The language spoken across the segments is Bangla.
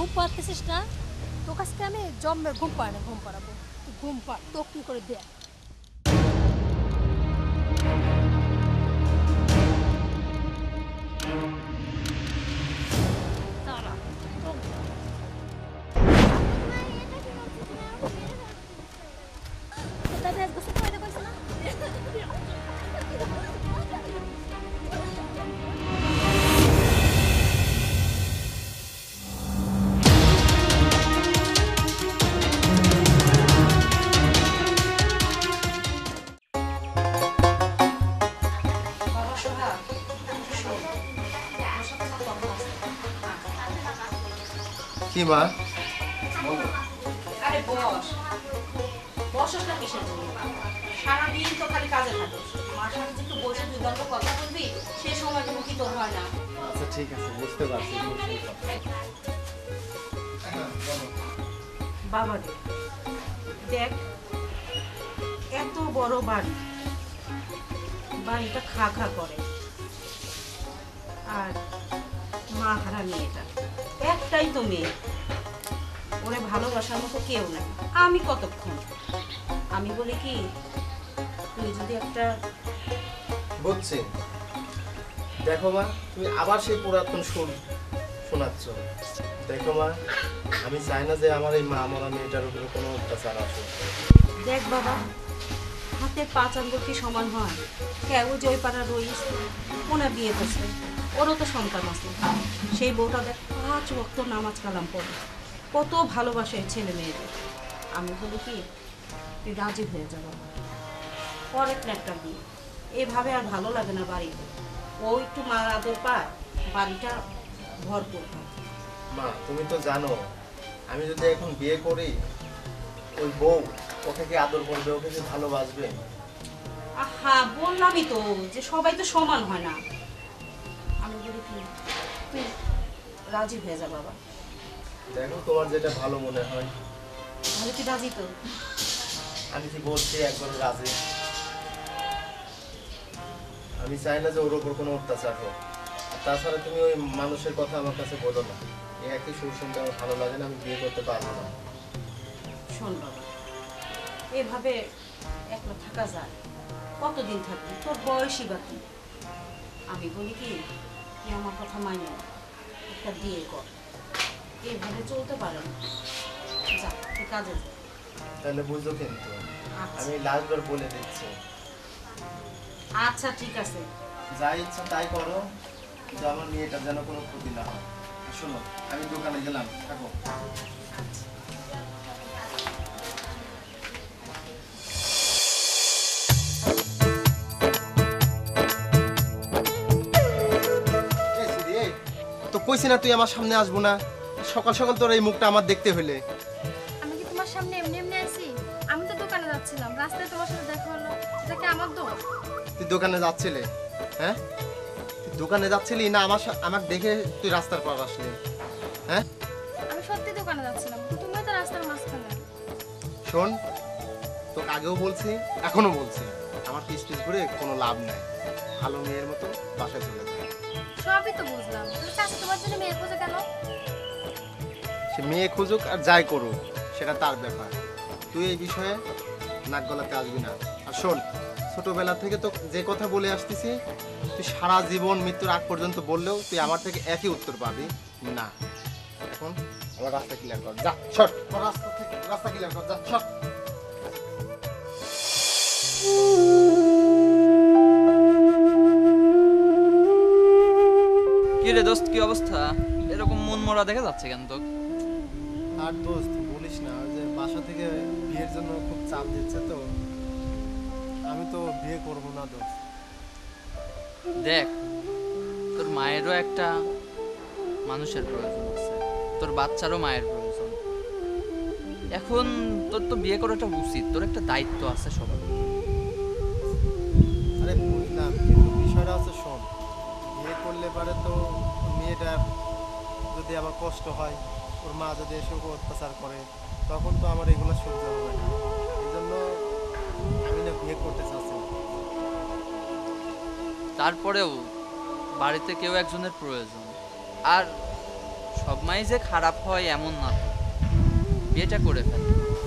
ঘুম পাড়তেছিস না? তোর কাছকে আমি জম্মে ঘুম পাড়ে না, ঘুম পাড়াবো। তুই ঘুম পাড়, তোকে কি করে দেখ। দাঁড়া, দাদা এক বছর পয়দা করছে না। কি মা? আরে বস বসস না কিসের জন্য? সারাদিন তো খালি কাজে থাকিস। মার সাথে যে একটু বসে দুই গল্প কথা বলবি, সে সময়টুকু কি তোর হয় না? আচ্ছা ঠিক আছে, বুঝতে পারছি। বাবা রে, দেখ এত বড় বাড়ি, বাড়িটা খা খা করে, আর মা হারা মেয়েটা একটাই তো মেয়ে, ওরে ভালোবাসার মতো কেউ নাই। আমি কতক্ষণ, আমি বলি কি তুই যদি একটা বুঝছি। দেখো মা, তুমি আবার সেই পুরাতন সুর শোনাচ্ছ। দেখো মা, আমি চাই না যে আমার এই মা মরা মেয়েটার উপরে কোনো অত্যাচার আসে। দেখ বাবা, হাতের পাঁচ আঙ্গুল কি সমান হয়? হ্যাঁ, ওই যে ওই পাড়ার রইস, ওনার বিয়ে করছে, ওরও তো সন্তান আছে। সেই বউটা দেখ 5 ওয়াক্ত নামাজ কালাম পড়ে, কত ভালোবাসে ছেলে মেয়েদের। আমি বলি কি তুই রাজি হয়ে যা বাবা, পরে একটা বিয়ে। এভাবে আর ভালো লাগে না বাড়িতে। ও একটু মার আদর পায়, বাড়িটা ভরপুর হয়। মা তুমি তো জানো, আমি যদি এখন বিয়ে করি, ওই বউ ওকে কি আদর করবে, ওকে কি ভালোবাসবে? আহা, বললামই তো যে সবাই তো সমান হয় না। আমি বলি কি তুই রাজি হয়ে যা বাবা। দেখো তোমার যেটা ভালো মনে হয়। তাহলে কি রাজি তো? আমি কি বলছি একবার রাজি। আমি চাই না যে ওর ওপর কোনো অত্যাচার হোক। আর তাছাড়া তুমি ওই মানুষের কথা আমার কাছে বলো না। এই একই সুর শুনতে আমার ভালো লাগে না, আমি বিয়ে করতে পারবো না। শোন বাবা, এভাবে একলা থাকা যায়? কতদিন থাকবি? তোর বয়সই বাকি। আমি বলি কি তুই আমার কথা মানি, একটা বিয়ে কর। এইভাবে চলতে পারে না। যা তুই কাজে যা। তাহলে বুঝো কিন্তু আচ্ছা। আমি লাস্টবার বলে দিচ্ছি, আচ্ছা ঠিক আছে। যা ইচ্ছা তাই করো, কিন্তু আমার মেয়েটা যেন কোনো ক্ষতি না হয়। শোনো, আমি দোকানে গেলাম, থাকো। তো কইছি না তুই আমার সামনে আসবো না? সকাল সকাল তোর এই মুখটা আমার দেখতে হইলে। আমি কি তোমার সামনে এমনি এমনি আছি? আমি তো দোকানে যাচ্ছিলাম, রাস্তায় তোমার সাথে দেখা হলো, এটা কি আমার দোষ? তুই দোকানে যাচ্ছিলে? হ্যাঁ, তুই দোকানে যাচ্ছিলি না আমাকে দেখে তুই রাস্তার পার আসলি? হ্যাঁ, আমি সত্যি দোকানে যাচ্ছিলাম, তুমি তো রাস্তার মাঝখানে। শোন, তোকে আগেও বলছি, এখনো বলছি, আমার পিস পিস ঘুরে কোনো লাভ নাই। ভালো মেয়ের মতো বাসায় চলে যায়। সবই তো বুঝলাম, তুমি চাচা তোমার জন্য মেয়ে খোঁজে কেন? সে মেয়ে খুঁজুক আর যাই করুক, সেটা তার ব্যাপার। তুই এই বিষয়ে নাক গলাতে আসবি না। আর শোন, ছোটবেলা থেকে তো যে কথা বলে আসতেছি, তুই সারা জীবন মৃত্যুর আগ পর্যন্ত বললেও তুই আমার থেকে একই উত্তর পাবি না। এখন আমার রাস্তা ক্লিয়ার কর, যা শট। রাস্তা ক্লিয়ার কর, যা শট। কি রে দোস্ত, কি অবস্থা? এরকম মন মরা দেখা যাচ্ছে কেন তো? আর দোস্ত বলিস না, যে বাসা থেকে বিয়ের জন্য খুব চাপ দিচ্ছে, তো আমি তো বিয়ে করব না দোস্ত। দেখ, তোর মায়েরও একটা মানুষের প্রয়োজন আছে, তোর বাচ্চারও মায়ের প্রয়োজন। এখন তোর তো বিয়ে করাটা উচিত, তোর একটা দায়িত্ব আছে সবার। আরে বুঝলাম, কিন্তু বিষয়টা হচ্ছে শোন, বিয়ে করলে পারে তো মেয়েটার যদি আবার কষ্ট হয়, ওর মা যদি এসে ওকে অত্যাচার করে, তখন তো আমার এগুলো সহ্য হবে না। এই জন্য আমি না বিয়ে করতে চাচ্ছি। তারপরেও বাড়িতে কেউ একজনের প্রয়োজন। আর সব মাই যে খারাপ হয় এমন না তো। বিয়েটা করে ফেল,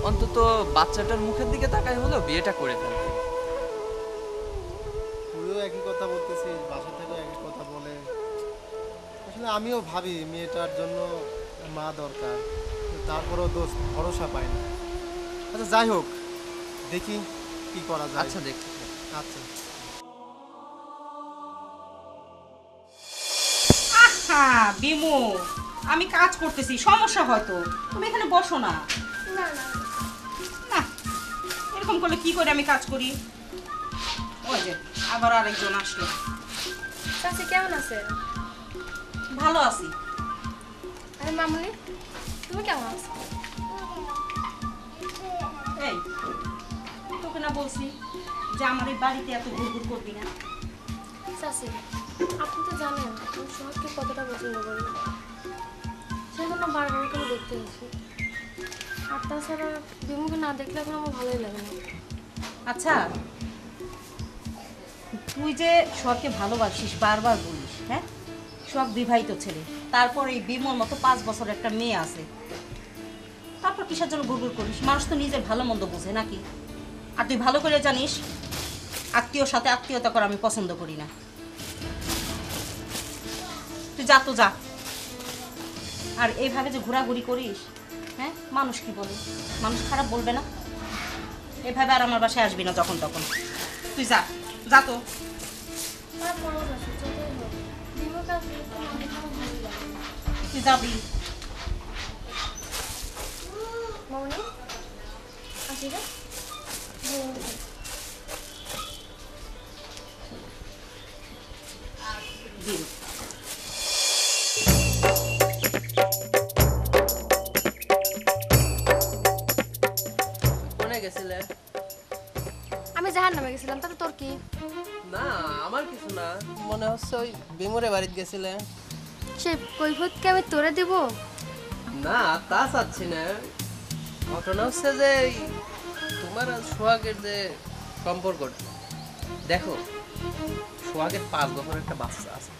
অন্তত বাচ্চাটার মুখের দিকে তাকাই হলেও বিয়েটা করে ফেল। তুইও একই কথা বলতেছিস, বাসা থেকেও একই কথা বলে। আসলে আমিও ভাবি মেয়েটার জন্য মা দরকার, কিন্তু তারপরেও দোষ ভরসা পাই না। আচ্ছা যাই হোক, দেখি কি করা যায়। আচ্ছা দেখ। আচ্ছা হ্যাঁ বিমু, আমি কাজ করতেছি, সমস্যা হয়তো, তুমি এখানে বসো না। না না না, এরকম করলে কি করে আমি কাজ করি? ওই যে আবার আরেকজন আসলো। চাচি কেমন আছে? ভালো আছি। আরে মামুনি, তুমি কেমন আছো? এই তোকে না বলছি যে আমার এই বাড়িতে এত ঘুরঘুর করবি না? চাচি, আপনি তো জানেন আমি সোহাগকে কতটা পছন্দ করি, সেজন্য বারবার করে দেখতে গেছি। আর তাছাড়া বিমুকে না দেখলে এখন আমার ভালোই লাগে না। আচ্ছা, তুই যে সোহাগকে ভালোবাসিস বারবার বলিস, হ্যাঁ? সোহাগ বিবাহিত ছেলে, তারপর এই বিমর মতো 5 বছর একটা মেয়ে আছে, তারপর কিসের জন্য ঘুরঘুর করিস? মানুষ তো নিজের ভালো মন্দ বোঝে নাকি? আর তুই ভালো করে জানিস আত্মীয়র সাথে আত্মীয়তা করা আমি পছন্দ করি না। তুই যা তো যা। আর এইভাবে যে ঘোরাঘুরি করিস, হ্যাঁ, মানুষ কি বলে? মানুষ খারাপ বলবে না? এভাবে আর আমার বাসায় আসবি না যখন তখন। তুই যা, যা তো। তারপরেও চাচি, যতই হোক বিমুকে আসলে তো আমার ভালোই লাগে না। তুই যাবি। মামুনি, আসি রে। দিন। কোনে গেছিলে? আমি জাহান নামে গেছিলাম, তাতে তোর কি? না আমার কিছু না, মনে হচ্ছে ওই বিমুরে বাড়িতে গেছিলে। সে কৈফতকে আমি তোরে দিব? না তা চাচ্ছি না, ঘটনা হচ্ছে যে এই তোমার আর সোহাগের যে সম্পর্কটা, দেখো সোহাগের 5 বছর একটা বাচ্চা আছে,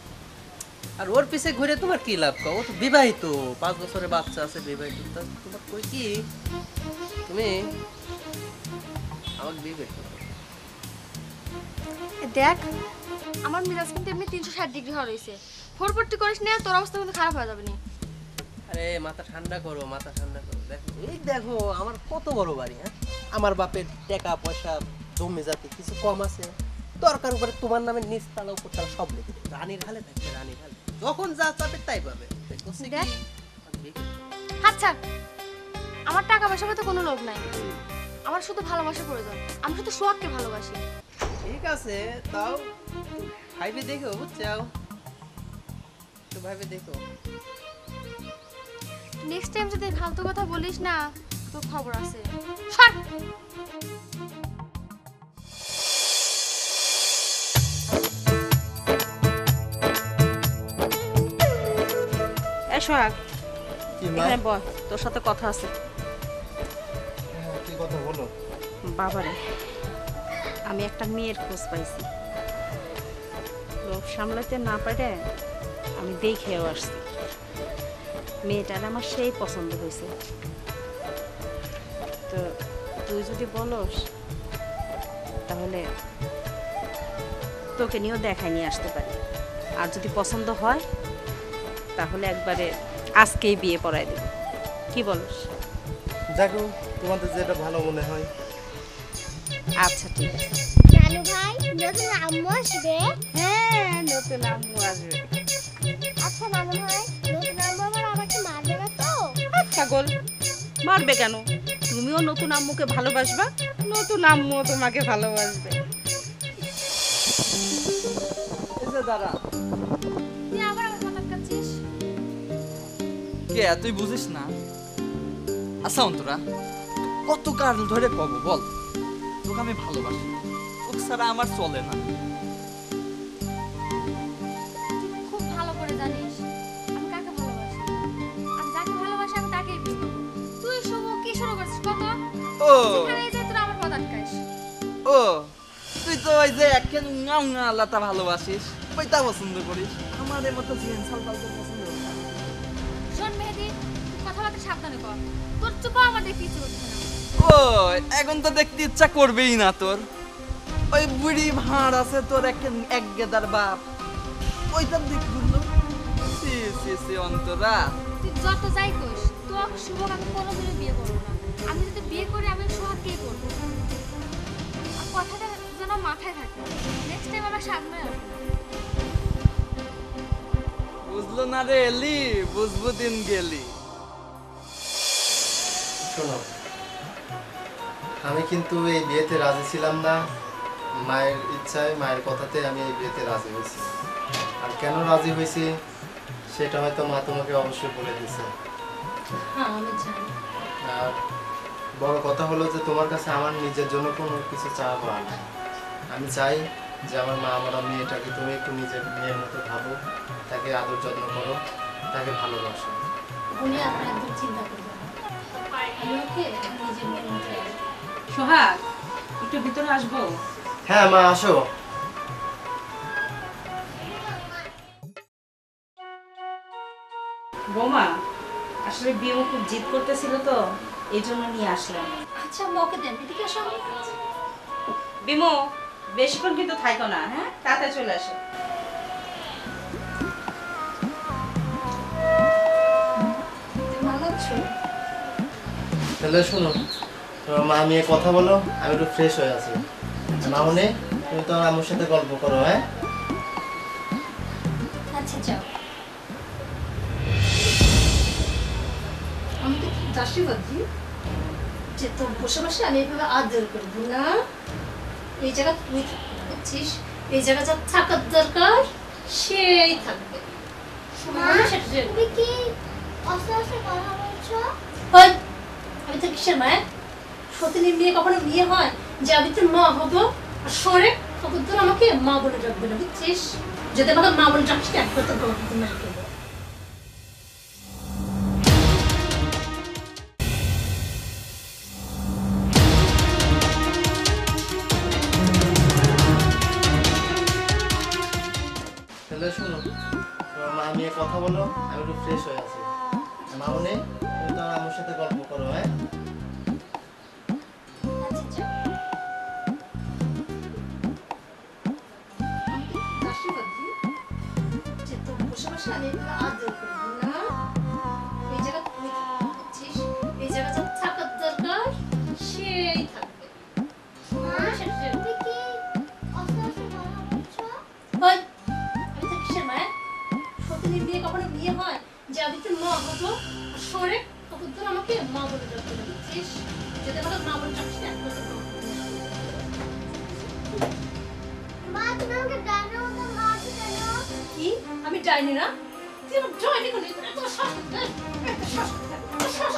আর ওর পিছে ঘুরে তোমার কি লাভ? ও তো বিবাহিত, 5 বছরের বাচ্চা আছে, বিবাহিত। তা তোমার কই কি তুমি আমাকে বিয়ে করো? দেখ, আমার মিজাজ কিন্তু এমনি 360 ডিগ্রি হওয়া রয়েছে। ফোরপট্টি করিস না, তোর অবস্থা কিন্তু খারাপ হয়ে যাবে না। আরে মাথা ঠান্ডা করো, মাথা ঠান্ডা করো। দেখো এই দেখো আমার কত বড় বাড়ি, হ্যাঁ, আমার বাপের টাকা পয়সা জমি জাতি কিছু কম আছে, দরকার উপরে তোমার নামে নিচ তালা উপর তালা সব লিখে দেবে। রানীর হালে থাকবে, রানীর হালে যখন যা চাবে তাই পাবে। দেখছি কি, দেখ। আমি বিয়ে করবো। আচ্ছা, আমার টাকা পয়সা তো কোনো লোভ নাই, আমার শুধু ভালোবাসার প্রয়োজন। আমি শুধু সোহাগকে ভালোবাসি। ঠিক আছে, তাও ভাইবে দেখো, বুঝছো? তো ভাইবে দেখো। নেক্সট টাইম যদি ফালতু কথা বলিস না, তো খবর আছে। সর। এই সোহাগ, কি মা? এখানে বল, তোর সাথে কথা আছে। হ্যাঁ, কি কথা বলো? বাবারে, আমি একটা মেয়ের খোঁজ পাইছি, লোক সামলাতে না পারে আমি দেখেও আসছি। মেয়েটার আমার সেই পছন্দ হয়েছে। তো তুই যদি বলস তাহলে তোকে নিয়েও দেখায় নিয়ে আসতে পারি। আর যদি পছন্দ হয় তাহলে একবারে আজকেই বিয়ে পড়ায় দেব। কি বলস? দেখো তোমাদের যেটা ভালো মনে হয়। আচ্ছা ঠিক আছে। নানু ভাই, নতুন আম্মু আসবে? হ্যাঁ, নতুন আম্মু আসবে। আচ্ছা নানু ভাই, নতুন আম্মু আবার আমাকে মারবে না তো? পাগল, মারবে কেন? তুমিও নতুন আম্মুকে ভালোবাসবা, নতুন আম্মুও তোমাকে ভালোবাসবে। এই যে দাঁড়া, তুই আবার আমার কথা কাচ্ছিস? কে তুই বুঝিস না? আচ্ছা অন্তরা, কত কাল ধরে কব বল, তোকে আমি ভালোবাসি, তোকে ছাড়া আমার চলে না। তুই খুব ভালো করে জানিস আমি কাকে ভালোবাসি। আমি যাকে ভালোবাসি আমি তাকেই বিয়ে করবো। তুই শুভ কি শুরু করছিস কত? ও যেখানে যাই তোরা আমার পথ আটকাইস। ও তুই তো ওই যে একখান উঙা আল্লাহটা ভালোবাসিস, ওইটা পছন্দ করিস। আমার মতো জিন সাল ফালতু পছন্দ করে না। শোন সাবধানে কর। তোর চোখ আমার দেখতে ইচ্ছে করছে না। ও এখন তো দেখতে ইচ্ছা করবেই না তোর। ওই বুড়ি ভাঁড় আছে তোর এক গেদার বাপ, ওইটা দেখ বুঝলো। সি সি সি অন্তরা, তুই যত যাই করিস, তোর শুভকে আমি কোনোদিনই বিয়ে করবো না। আমি যদি বিয়ে করি আমি সোহাগকেই করবো। আর কথাটা যেন মাথায় থাকে, নেক্সট টাইম আমরা সামনে আসবো। বুঝলো না রে এলি, বুঝবো দিন গেলি। শোনো, আমি কিন্তু এই বিয়েতে রাজি ছিলাম না। মায়ের ইচ্ছায়, মায়ের কথাতে আমি এই বিয়েতে রাজি হয়েছি। আর কেন রাজি হয়েছি সেটা হয়তো মা তোমাকে অবশ্যই বলে দিয়েছে। হ্যাঁ আমি জানি। আর বড় কথা হলো যে তোমার কাছে আমার নিজের জন্য কোনো কিছু চাওয়া পাওয়া নাই। আমি চাই যে আমার মা মরা মেয়েটাকে তুমি একটু নিজের মেয়ের মতো ভাবো, তাকে আদর যত্ন করো, তাকে ভালোবাসো। উনি আপনার একদম চিন্তা করবেন না। আমি ওকে নিজের মেয়ের মতো রাখবো। সোহাগ, একটু ভিতরে আসবো? হ্যাঁ মা, আসো। বৌমা, আসলে বিমু খুব জিদ করতেছিল তো, এই জন্য নিয়ে আসলাম। আচ্ছা আম্মা ওকে দেন, এদিকে আসো। বিমু, বেশিক্ষণ কিন্তু থাইকো না, হ্যাঁ? তাড়াতাড়ি চলে আসো। তুমি ভালো আছো? তাহলে শোনো, তোমার মা নিয়ে কথা বলো, আমি একটু ফ্রেশ হয়ে আছি। মামনি, তুমি তো আমার সাথে গল্প করো। হ্যাঁ, আচ্ছা যাও। আমি তো খুব দাসীবাদী যে তোর বসে বসে আমি এইভাবে আদর করবো না। এই জায়গা তুই বুঝছিস, এই জায়গা যা থাকার দরকার সেই থাকবে। তুমি কি আস্তে আস্তে কথা বলছো? ওই, আমি তো কিসের মায়ের সতীনের মেয়ে কখনো বিয়ে হয় যে আমি তোর মা হবো? আর সরে তখন তোর আমাকে মা বলে ডাকবে না, বুঝছিস? যদি আমাকে মা বলে ডাকিস একবার তোর বাবা তোর মাকে বল। তাহলে শোনো, তোমার মা নিয়ে কথা বলো, আমি একটু ফ্রেশ হয়ে আছি। মামনি, তুমি তো আমার সাথে গল্প করো। হ্যাঁ, আচ্ছা যাও। আমি তো খুব দাসীবাদী যে তোর বসে বসে আমি এইভাবে আদর করবো না। এই জায়গা তুই বুঝছিস, এই জায়গা যা থাকার দরকার সেই থাকবে। তুমি কি আস্তে আস্তে কথা বলছো? ওই, আমি তো কিসের মায়ের সতীনের মেয়ে কখনো বিয়ে হয় যে আমি তোর মা হবো? আর সরে তখন তোর আমাকে মা বলে ডাকবে না, বুঝছিস? যদি আমাকে মা বলে ডাকিস একবার তোর বাবা তোর মাকে বল। মা তুমি আমাকে ডাইনের মতো মারছো কেন? কি আমি ডাইনি না? তুই আমার ডাইনি কোনি? এত শ্বাস এত শ্বাস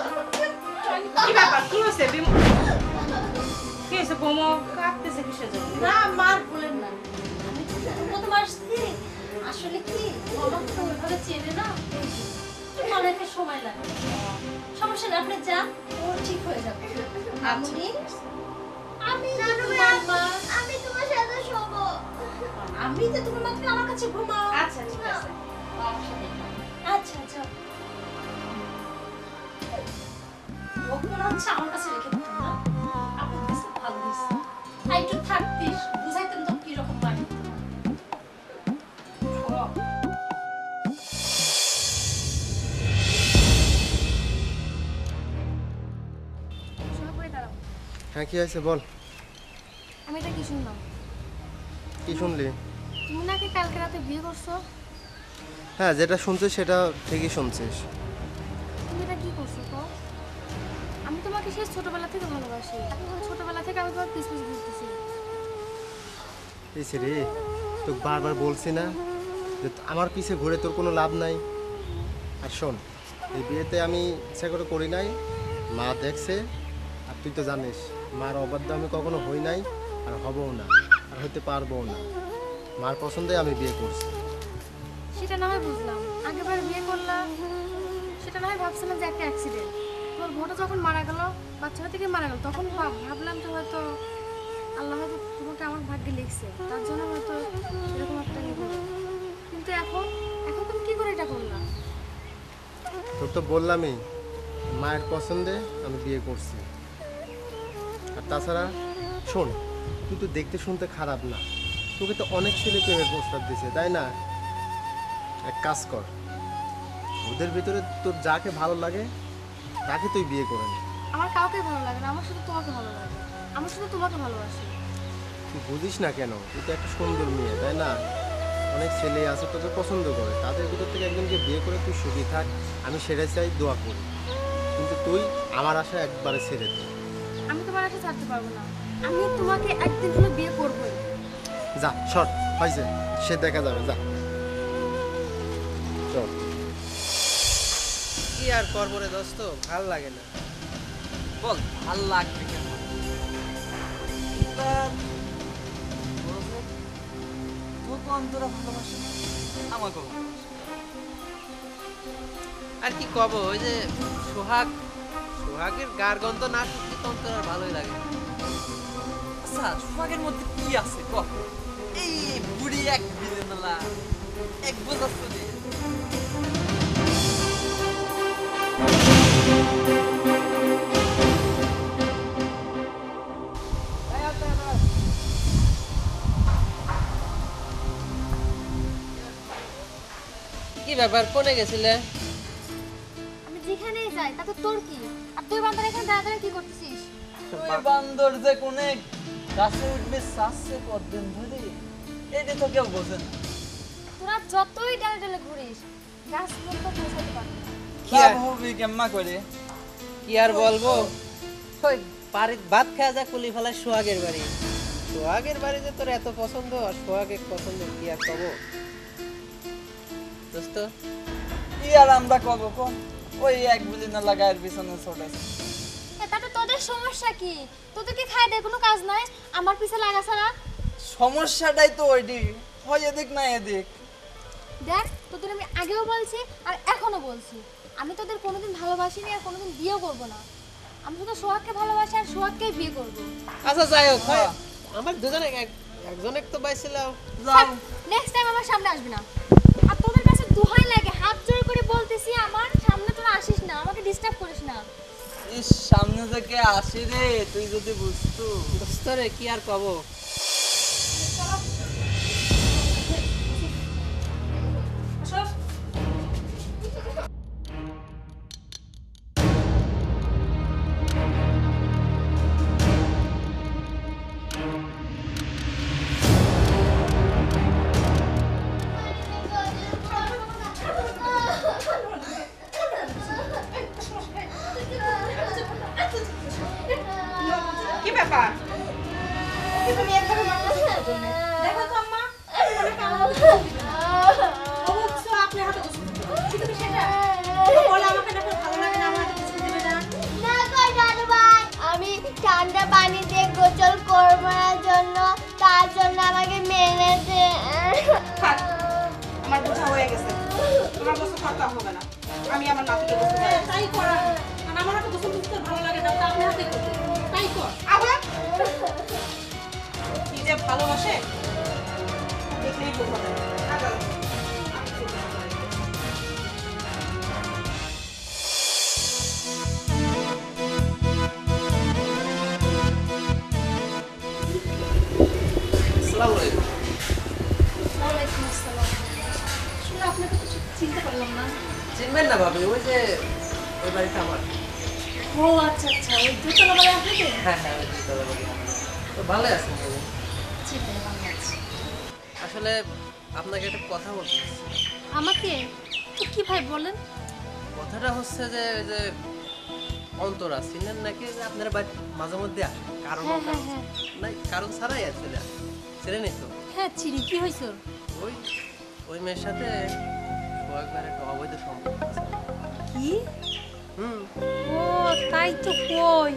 কি ব্যাপার, কি হয়েছে বিমু? কি হয়েছে বৌমা, কাঁদতেছে কিসের জন্য? না মার বলেন না, আমি তো প্রথম আসছি। আসলে কি আমার তো ওইভাবে চেনে না, একটু অনেকটা সময় লাগে। সমস্যা নেই, আপনি যান, ও ঠিক হয়ে যাবে। আপনি আমি জানো তোমার মা, আমি তোমার সাথে শোবো। আমি তো তোমার মা, তুমি আমার কাছে ঘুমাও। আচ্ছা ঠিক আছে। আচ্ছা আচ্ছা, ও মনে হচ্ছে আমার কাছে রেখে দিতাম না। আপনি দিচ্ছে ভালো দিচ্ছে, আর একটু থাকতিস, বুঝাইতাম তো কিরকম বাড়ি। সোহাগ করে দাঁড়াও। হ্যাঁ, কি হয়েছে বল। আমি এটা কি শুনলাম? কি শুনলি? তুমি নাকি কালকে রাতে বিয়ে করছো? হ্যাঁ, যেটা শুনছিস সেটা ঠিকই শুনছিস। তুমি এটা কি করছো কও? আমি তোমাকে সেই ছোটবেলা থেকে ভালোবাসি। ছোটবেলা থেকে আমি তোমার পিছ পিছ ঘুরতেছি। এই রে, তোকে বারবার বলছি না যে আমার পিছে ঘুরে তোর কোনো লাভ নাই। আর শোন, এই বিয়েতে আমি ইচ্ছা করে করি নাই, মা দেখছে। আর তুই তো জানিস মার অবাধ্য আমি কখনো হই নাই, আর হবও না, আর হইতে পারবও না। মার পছন্দে আমি বিয়ে করছি। সেটা না হয় বুঝলাম, আগেবার বিয়ে করলাম, সেটা না হয় ভাবছিলাম যে একটা অ্যাক্সিডেন্ট। তোমার বোনটা যখন মারা গেল, বাচ্চাটা থেকে মারা গেল, তখন ভাবলাম যে হয়তো আল্লাহ হয়তো তোমাকে আমার ভাগ্যে লিখছে, তার জন্য হয়তো এরকম একটা ইয়ে হলো। কিন্তু এখন এখন তুমি কি করে এটা করলাম? তোর তো বললামই মায়ের পছন্দে আমি বিয়ে করছি। আর তাছাড়া শোন, তুই তো দেখতে শুনতে খারাপ না, তোকে তো অনেক ছেলে প্রেমের প্রস্তাব দিছে, তাই না? এক কাজ কর, ওদের ভিতরে তোর যাকে ভালো লাগে তাকে তুই বিয়ে করে নে। আমার কাউকে ভালো লাগে না, আমার শুধু তোমাকে ভালো লাগে। আমার শুধু তোমাকে ভালোবাসি। তুই বুঝিস না কেন? তুই তো একটা সুন্দর মেয়ে, তাই না? অনেক ছেলে আছে তোকে পছন্দ করে, তাদের ভিতর থেকে একজনকে বিয়ে করে তুই সুখী থাক, আমি সেটাই চাই, দোয়া করি। কিন্তু তুই আমার আশা একবারে ছেড়ে দে। আমি তোমার আশা ছাড়তে পারবো না। আমি তোমাকে একদিন হলো বিয়ে করবোই। যা সর, হয়েছে, সে দেখা যাবে, যা চল। কি আর করবো রে দোস্ত, ভাল লাগে না। বল ভাল লাগবে কেন? তোকে অন্তরা ভালোবাসে না, আমাকেও আর কি কব, ওই যে সোহাগের গার গন্ধ না শুনতে তো অন্তর আর ভালোই লাগে না। আচ্ছা সোহাগের মধ্যে কি আছে ক? এই বুড়ি এক বিলেনলা এক বোঝাচ্ছ রে। কি ব্যাপার, কোনে গেছিলে? আমি যেখানেই যাই তাতে তোর কি? আর তুই বান্দর এখানে দাঁড়া কি করতেছিস? তুই বান্দর যে কোনে গাছে উঠবে সাসে কতদিন ধরে, এটা তো কেউ বোঝে না। তোরা যতই ডালে ডালে ঘুরিস, গাছ পর্যন্ত পৌঁছাতে পারবি না। কি আর- হবি কেমন করে? কি আর বলবো, ওই বাড়ির ভাত খাওয়া যা কুলি ফেলায় সোহাগের বাড়ি। সোহাগের বাড়িতে তোর এত পছন্দ, আর সোহাগের পছন্দ, কি আর কব দোস্ত? কি আর আমরা কব কোন? ওই এক বিলেনলা গায়ের পিছনে ছড়াছে। তাতে তোদের সমস্যা কি? তোদের কি খাই দেয় কোনো কাজ নাই আমার পিছে লাগা ছাড়া? সমস্যাটাই তো ওইটি, হয় এদিক না এদিক। দেখ, তোদের আমি আগেও বলছি আর এখনো বলছি, আমি তোদের কোনোদিন ভালোবাসিনি আর কোনোদিন বিয়েও করবো না। আমি শুধু সোহাগকে ভালোবাসি আর সোহাগকেই বিয়ে করবো। আচ্ছা যাই হোক, হয় আমার দুজনে একজনে তো পাইছিলাম। যাও নেক্সট টাইম আমার সামনে আসবি না। আর তোদের কাছে দোহাই লাগে, হাত জোর করে বলতেছি, আমার সামনে তোরা আসিস না, আমাকে ডিস্টার্ব করিস না। ইস সামনে থেকে আসি রে, তুই যদি বুঝতো। দোস্ত রে, কি আর কব? কি ব্যাপার? ওকে তুমি এভাবে মারতেছো কেন জন্য? দেখো তো আম্মা, অনেক আনন্দ দিবে না। ও বলছে আপনি হাতে গোসল করতে। কি তুমি সেটা? তুমি বলে আমাকে যখন ভালো লাগে না, আমার হাতে গোসল দিবে না। না গো দাদু ভাই, আমি ঠান্ডা পানিতে গোসল করবো না জন্য, তার জন্য আমাকে মেনে দে। থাক, আমার বোঝা হয়ে গেছে। তোমার গোসল করতে হবে না। আমি আমার নাতিকে গোসল করাবো। তাই করা। কারণ আমার হাতে গোসল করতে ভালো লাগে না, তা আপনি হাতে করতে। তাই কর। আবার কি যে ভালোবাসে দেখলেই বোঝা যায়। আগাও। আসসালামু আলাইকুম। ওয়ালাইকুম আসসালাম। শুনে আপনাকে তো চিনতে পারলাম না। চিনবেন না ভাবি, ওই যে ওই বাড়িটা আমার। ও আচ্ছা আচ্ছা, ওই দোতলা বাড়ি আপনাকে? হ্যাঁ হ্যাঁ, ওই দুতলা বাড়ি আমার। তো ভালো আছেন ভাবি? চিনতে ভালো আছে। আসলে আপনাকে একটা কথা বলতে চাচ্ছি। আমাকে তো কি ভাই বলেন? কথাটা হচ্ছে যে ওই যে অন্তরা চিনেন নাকি, যে আপনার বাড়ি মাঝে মধ্যে আসে, কারণ হ্যাঁ হ্যাঁ হ্যাঁ নাই, কারণ ছাড়াই আসলে চিনেনই তো। হ্যাঁ চিনি। কি হয়েছে? ওই ওই মেয়ের সাথে কয়েকবার একটা অবৈধ সম্পর্ক আছে। কি? হুম, ও তাই তো কই।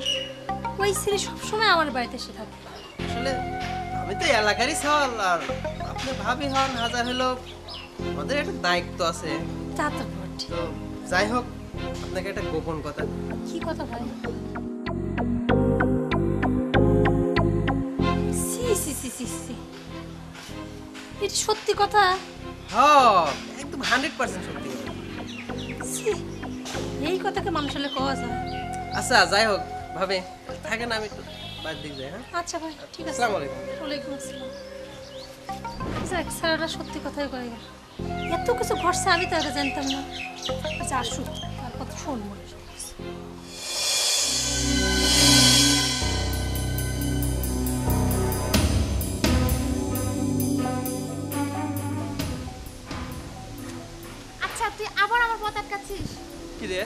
ওই ছেলে সবসময় আমার বাড়িতে এসে থাকে। আসলে আমি তো এলাকারই সওয়াল, আর আপনি ভাবি হন হাজার হলো, আমাদের একটা দায়িত্ব আছে। তা তো বটে। তো যাই হোক, আপনাকে একটা গোপন কথা। কি কথা ভাই? সি সি সি সি সি, এটা সত্যি কথা? হ্যাঁ, একদম 100% সত্যি কথা। সি, এই কথাকে মানুষের কওয়া যায়। আচ্ছা যাই হোক ভাবে থাকেন, আমি একটু বাইরের দিক যাই। হ্যাঁ, আচ্ছা ভাই ঠিক আছে। আসসালামু আলাইকুম। ওয়ালাইকুম আসসালাম। যাক স্যাররা সত্যি কথাই কয়ে গেল, এত কিছু ঘটছে আমি তো আগে জানতাম না। আচ্ছা আসুক, তার কথা শুনবো। আচ্ছা তুই আবার আমার পথ আটকাচ্ছিস। কি রে,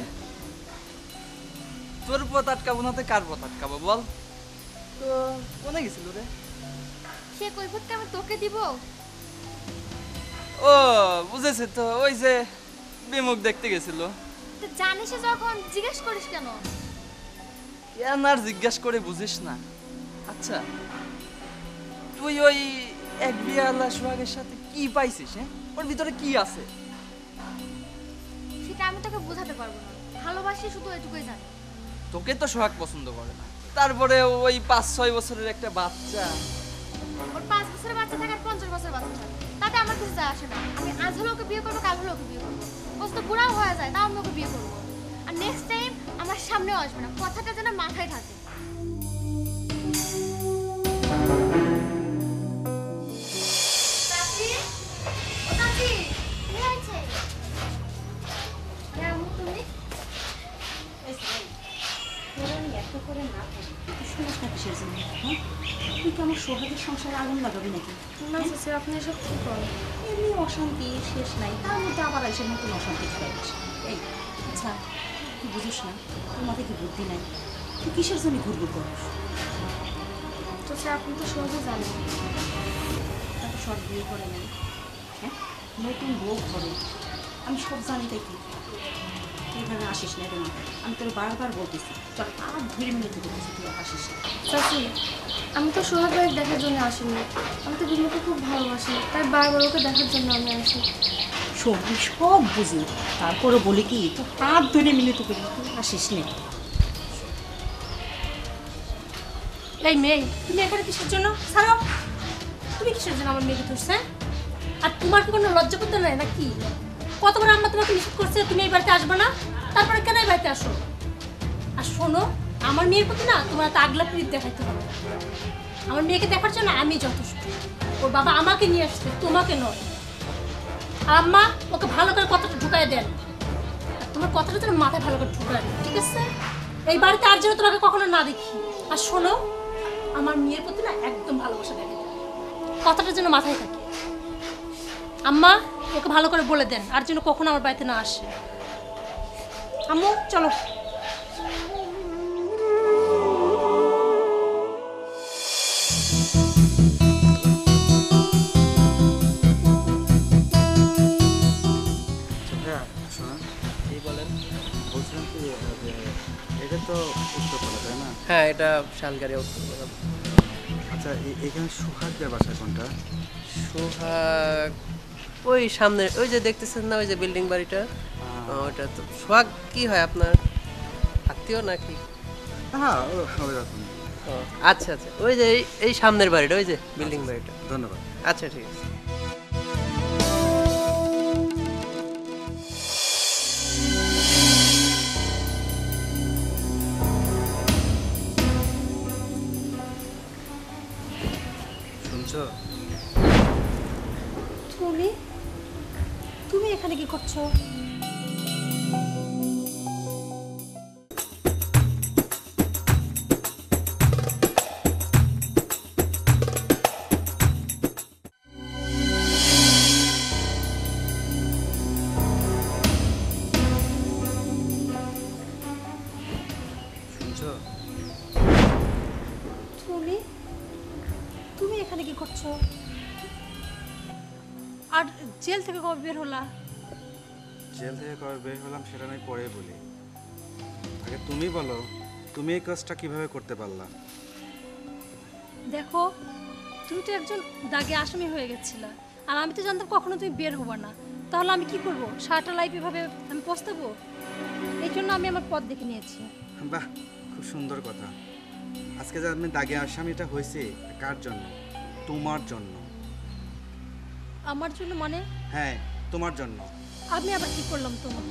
তোর পথ আটকাবো না তো কার পথ আটকাবো বল? তো কোনে গেছিল রে? সে কৈফতকে আমি তোকে দিব? ও বুঝেছে তো, ওই যে বিমুখ দেখতে গেছিল। তো জানিস যখন জিজ্ঞেস করিস কেন? কেন আর জিজ্ঞাসা করে বুঝিস না? আচ্ছা তুই ওই এক বিয়ালা সোহাগের সাথে কি পাইছিস? হ্যাঁ, ওর ভিতরে কি আছে? সেটা আমি তোকে বোঝাতে পারবো না, ভালোবাসি শুধু এটুকুই জানি। তোকে তো সোহাগ পছন্দ করে না, তারপরে ওই 5-6 বছরের একটা বাচ্চা। ওর 5 বছরের বাচ্চা থাকে আর 50 বছরের বাচ্চা থাকে, তাতে আমার কিছু যায় আসে না। আমি আজ হলে ওকে বিয়ে করবো, কাল হলে ওকে বিয়ে করবো। ও তো বুড়াও হয়ে যায়, তাও আমি ওকে বিয়ে করবো। আর নেক্সট টাইম আমার সামনেও আসবে না, কথাটা যেন মাথায় থাকে। চাচি, ও চাচি, কি হয়েছে? আরে আম্মু তুমি? এত করে না শুনিস না কিসের জন্য? হ্যাঁ, তুই কি আমার সোহাগের সংসারে আগুন লাগাবি নাকি? না চাচি, আপনি এসব কি করেন? এমনি অশান্তি শেষ নাই, তার মধ্যে আবার এসে নতুন অশান্তি খাইছিস। এই আচ্ছা, তুই বুঝিস না তোর মাথায় কি বুদ্ধি নাই? তুই কিসের জন্য ঘুরঘুর করিস? চাচি আপনি তো সহজে জানেন। তাকে শর্ট বিয়ে করে নেই, হ্যাঁ, নতুন বউ করে। আমি সব জানি তাই কি তুই এখানে আসিস না রে মা, আমি তোর বারবার বলতেছি চল আর 2 মিনিট বলতেছি তুই আসিস না। চাচি আমি তো সোহাগ ভাইয়ের দেখার জন্য আসিনি, আমি তো বিমুকে খুব ভালোবাসি, তাই বারবার ওকে দেখার জন্য আমি আসি। শোন আমি সব বুঝি, তারপরে বলি কি তো হাত ধরে মিনিট করি তুই আসিস না। এই মেয়ে, তুমি এখানে কিসের জন্য? ছাড়ো, তুমি কিসের জন্য আমার মেয়েকে ধরছে? আর তোমার কি কোনো লজ্জা করতে নাই নাকি? কতবার আম্মা তোমাকে নিষেধ করছে তুমি এই বাড়িতে আসবে না, তারপরে কেন এই বাড়িতে আসো? আর শোনো, আমার মেয়ের প্রতি না তোমার একটা আগলা প্রীতি দেখাইতে হবে। আমার মেয়েকে দেখার জন্য আমি যথেষ্ট। ওর বাবা আমাকে নিয়ে আসছে, তোমাকে নয়। আর আম্মা ওকে ভালো করে কথাটা ঢুকাই দেন, আর তোমার কথাটা যেন মাথায় ভালো করে ঢুকায় দেন, ঠিক আছে? এই বাড়িতে আর যেন তোমাকে কখনো না দেখি। আর শোনো, আমার মেয়ের প্রতি না একদম ভালোবাসা দেখাতে হবে, কথাটা যেন মাথায় থাকে। আম্মা ওকে ভালো করে বলে দেন আর যেন কখনো আমার বাড়িতে না আসে। আম্মু চলো। হ্যাঁ শোনা, এই বলেন। বলছিলাম কি যে এটা তো উত্তরপাড়া তাই না? হ্যাঁ, এটা শালগাড়ি উত্তর। আচ্ছা এখানে সোহাগদের বাসা কোনটা? সোহাগ ওই সামনে, ওই যে দেখতেছেন না ওই যে বিল্ডিং বাড়িটা, ওটা তো। সোহাগ কি হয় আপনার আত্মীয় নাকি? হ্যাঁ ওই রকম। ও আচ্ছা আচ্ছা, ওই যে এই সামনের বাড়িটা, ওই যে বিল্ডিং বাড়িটা। ধন্যবাদ। আচ্ছা ঠিক আছে। শুনছো? তুমি তুমি এখানে কি করছো? শুনছো? তুমি তুমি এখানে কি করছো? আর জেল থেকে কবে বের হলা? জেল থেকে কবে বের হলাম সেটা আমি পরে বলি, আগে তুমি বলো তুমি এই কাজটা কিভাবে করতে পারলা? দেখো, তুমি তো একজন দাগে আসামি হয়ে গেছিলা, আর আমি তো জানতাম কখনো তুমি বের হবা না। তাহলে আমি কি করব? সারাটা লাইফ এভাবে আমি পস্তাবো? এই জন্য আমি আমার পথ দেখে নিয়েছি। বাহ, খুব সুন্দর কথা। আজকে যে আমি দাগে আসামিটা হয়েছে কার জন্য? তোমার জন্য। আমার জন্য মানে? হ্যাঁ তোমার জন্য। আমি আবার কি করলাম তোমার?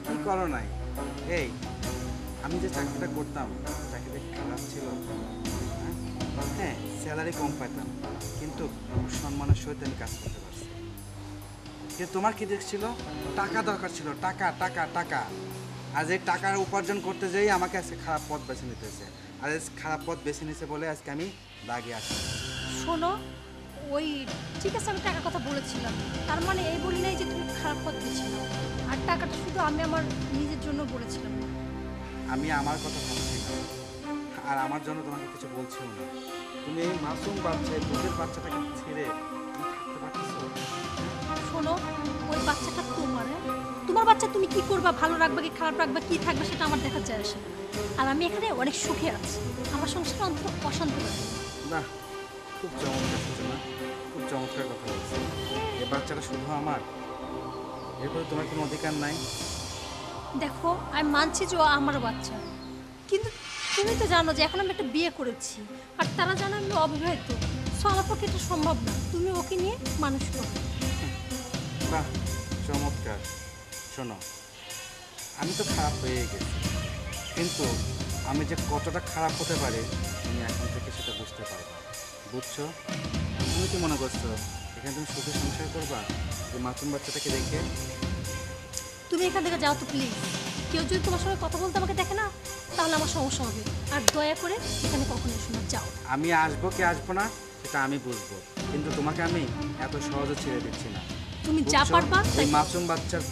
কি করো নাই, এই আমি যে চাকরিটা করতাম চাকরিটা কি খারাপ ছিল? হ্যাঁ, স্যালারি কম পাইতাম, কিন্তু সম্মানের সহিত আমি কাজ করতে পারছি। কিন্তু তোমার কি দেখছিল? টাকা দরকার ছিল, টাকা টাকা টাকা। আজ এই টাকার উপার্জন করতে যেই আমাকে আজকে খারাপ পথ বেছে নিতে হয়েছে। আর এই খারাপ পথ বেছে নিয়েছে বলে আজকে আমি দাগে আছি। শোনো, ওই ঠিক আছে আমি টাকার কথা বলেছিলাম, তার মানে এই বলি নাই যে তুমি খারাপ পথ দিয়েছিল। আর টাকাটা শুধু আমি আমার নিজের জন্য বলেছিলাম। আমি আমার কথা ভাবছি না, আর আমার জন্য তোমাকে কিছু বলছিও না। তুমি এই মাসুম বাচ্চা, এই দুধের বাচ্চাটাকে ছেড়ে তুমি থাকতে পারছো? শোনো, ওই বাচ্চাটা তোমার, হ্যাঁ? তোমার বাচ্চা তুমি কি করবা, ভালো রাখবা কি খারাপ রাখবা, কি থাকবে সেটা আমার দেখা যায় আসে। আর আমি এখানে অনেক সুখে আছি, আমার সংসারে অন্তত অশান্তি লাগে। না, খুব চমৎকার সূচনা, খুব চমৎকার কথা বলছো। এই বাচ্চাটা শুধু আমার, এরপরে তোমার কোনো অধিকার নাই। দেখো, আমি মানছি যে ও আমার বাচ্চা, কিন্তু তুমি তো জানো যে এখন আমি একটা বিয়ে করেছি, আর তারা জানো আমি অবিবাহিত। সো আমার পক্ষে এটা সম্ভব না, তুমি ওকে নিয়ে মানুষ করো। বাহ, চমৎকার। শোনো, আমি তো খারাপ হয়ে গেছি, কিন্তু আমি যে কতটা খারাপ হতে পারে তুমি এখন থেকে সেটা বুঝতে পারবা। বুঝছো? তুমি কি মনে করছো এখানে তুমি সুখে সংসার করবা এই মাসুম বাচ্চাটাকে রেখে? তুমি এখান থেকে যাও তো প্লিজ। কেউ যদি তোমার সঙ্গে কথা বলতে আমাকে দেখে না, তাহলে আমার সমস্যা হবে। আর দয়া করে এখানে কখনো এসো না, যাও। আমি আসবো কি আসবো না সেটা আমি বুঝবো, কিন্তু তোমাকে আমি এত সহজে ছেড়ে দিচ্ছি না। তুমি যা বুঝছো? পারবা তাই এই করো। মাসুম বাচ্চার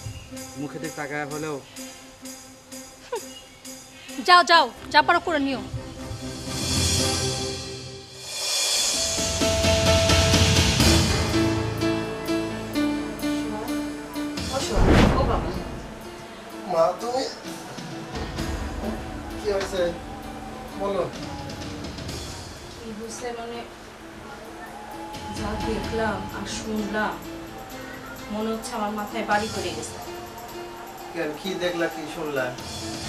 মুখে দিকে তাকায় হলেও যাও যাও, যা পারো করে নিও। ও বাবা, মা তুমি কি হয়েছে বলো। কি হয়েছে মানে, যা দেখলাম আর শুনলাম মনে হচ্ছে আমার মাথায় বাড়ি পড়ে গেছে। কেন, কি দেখলা কি শুনলা?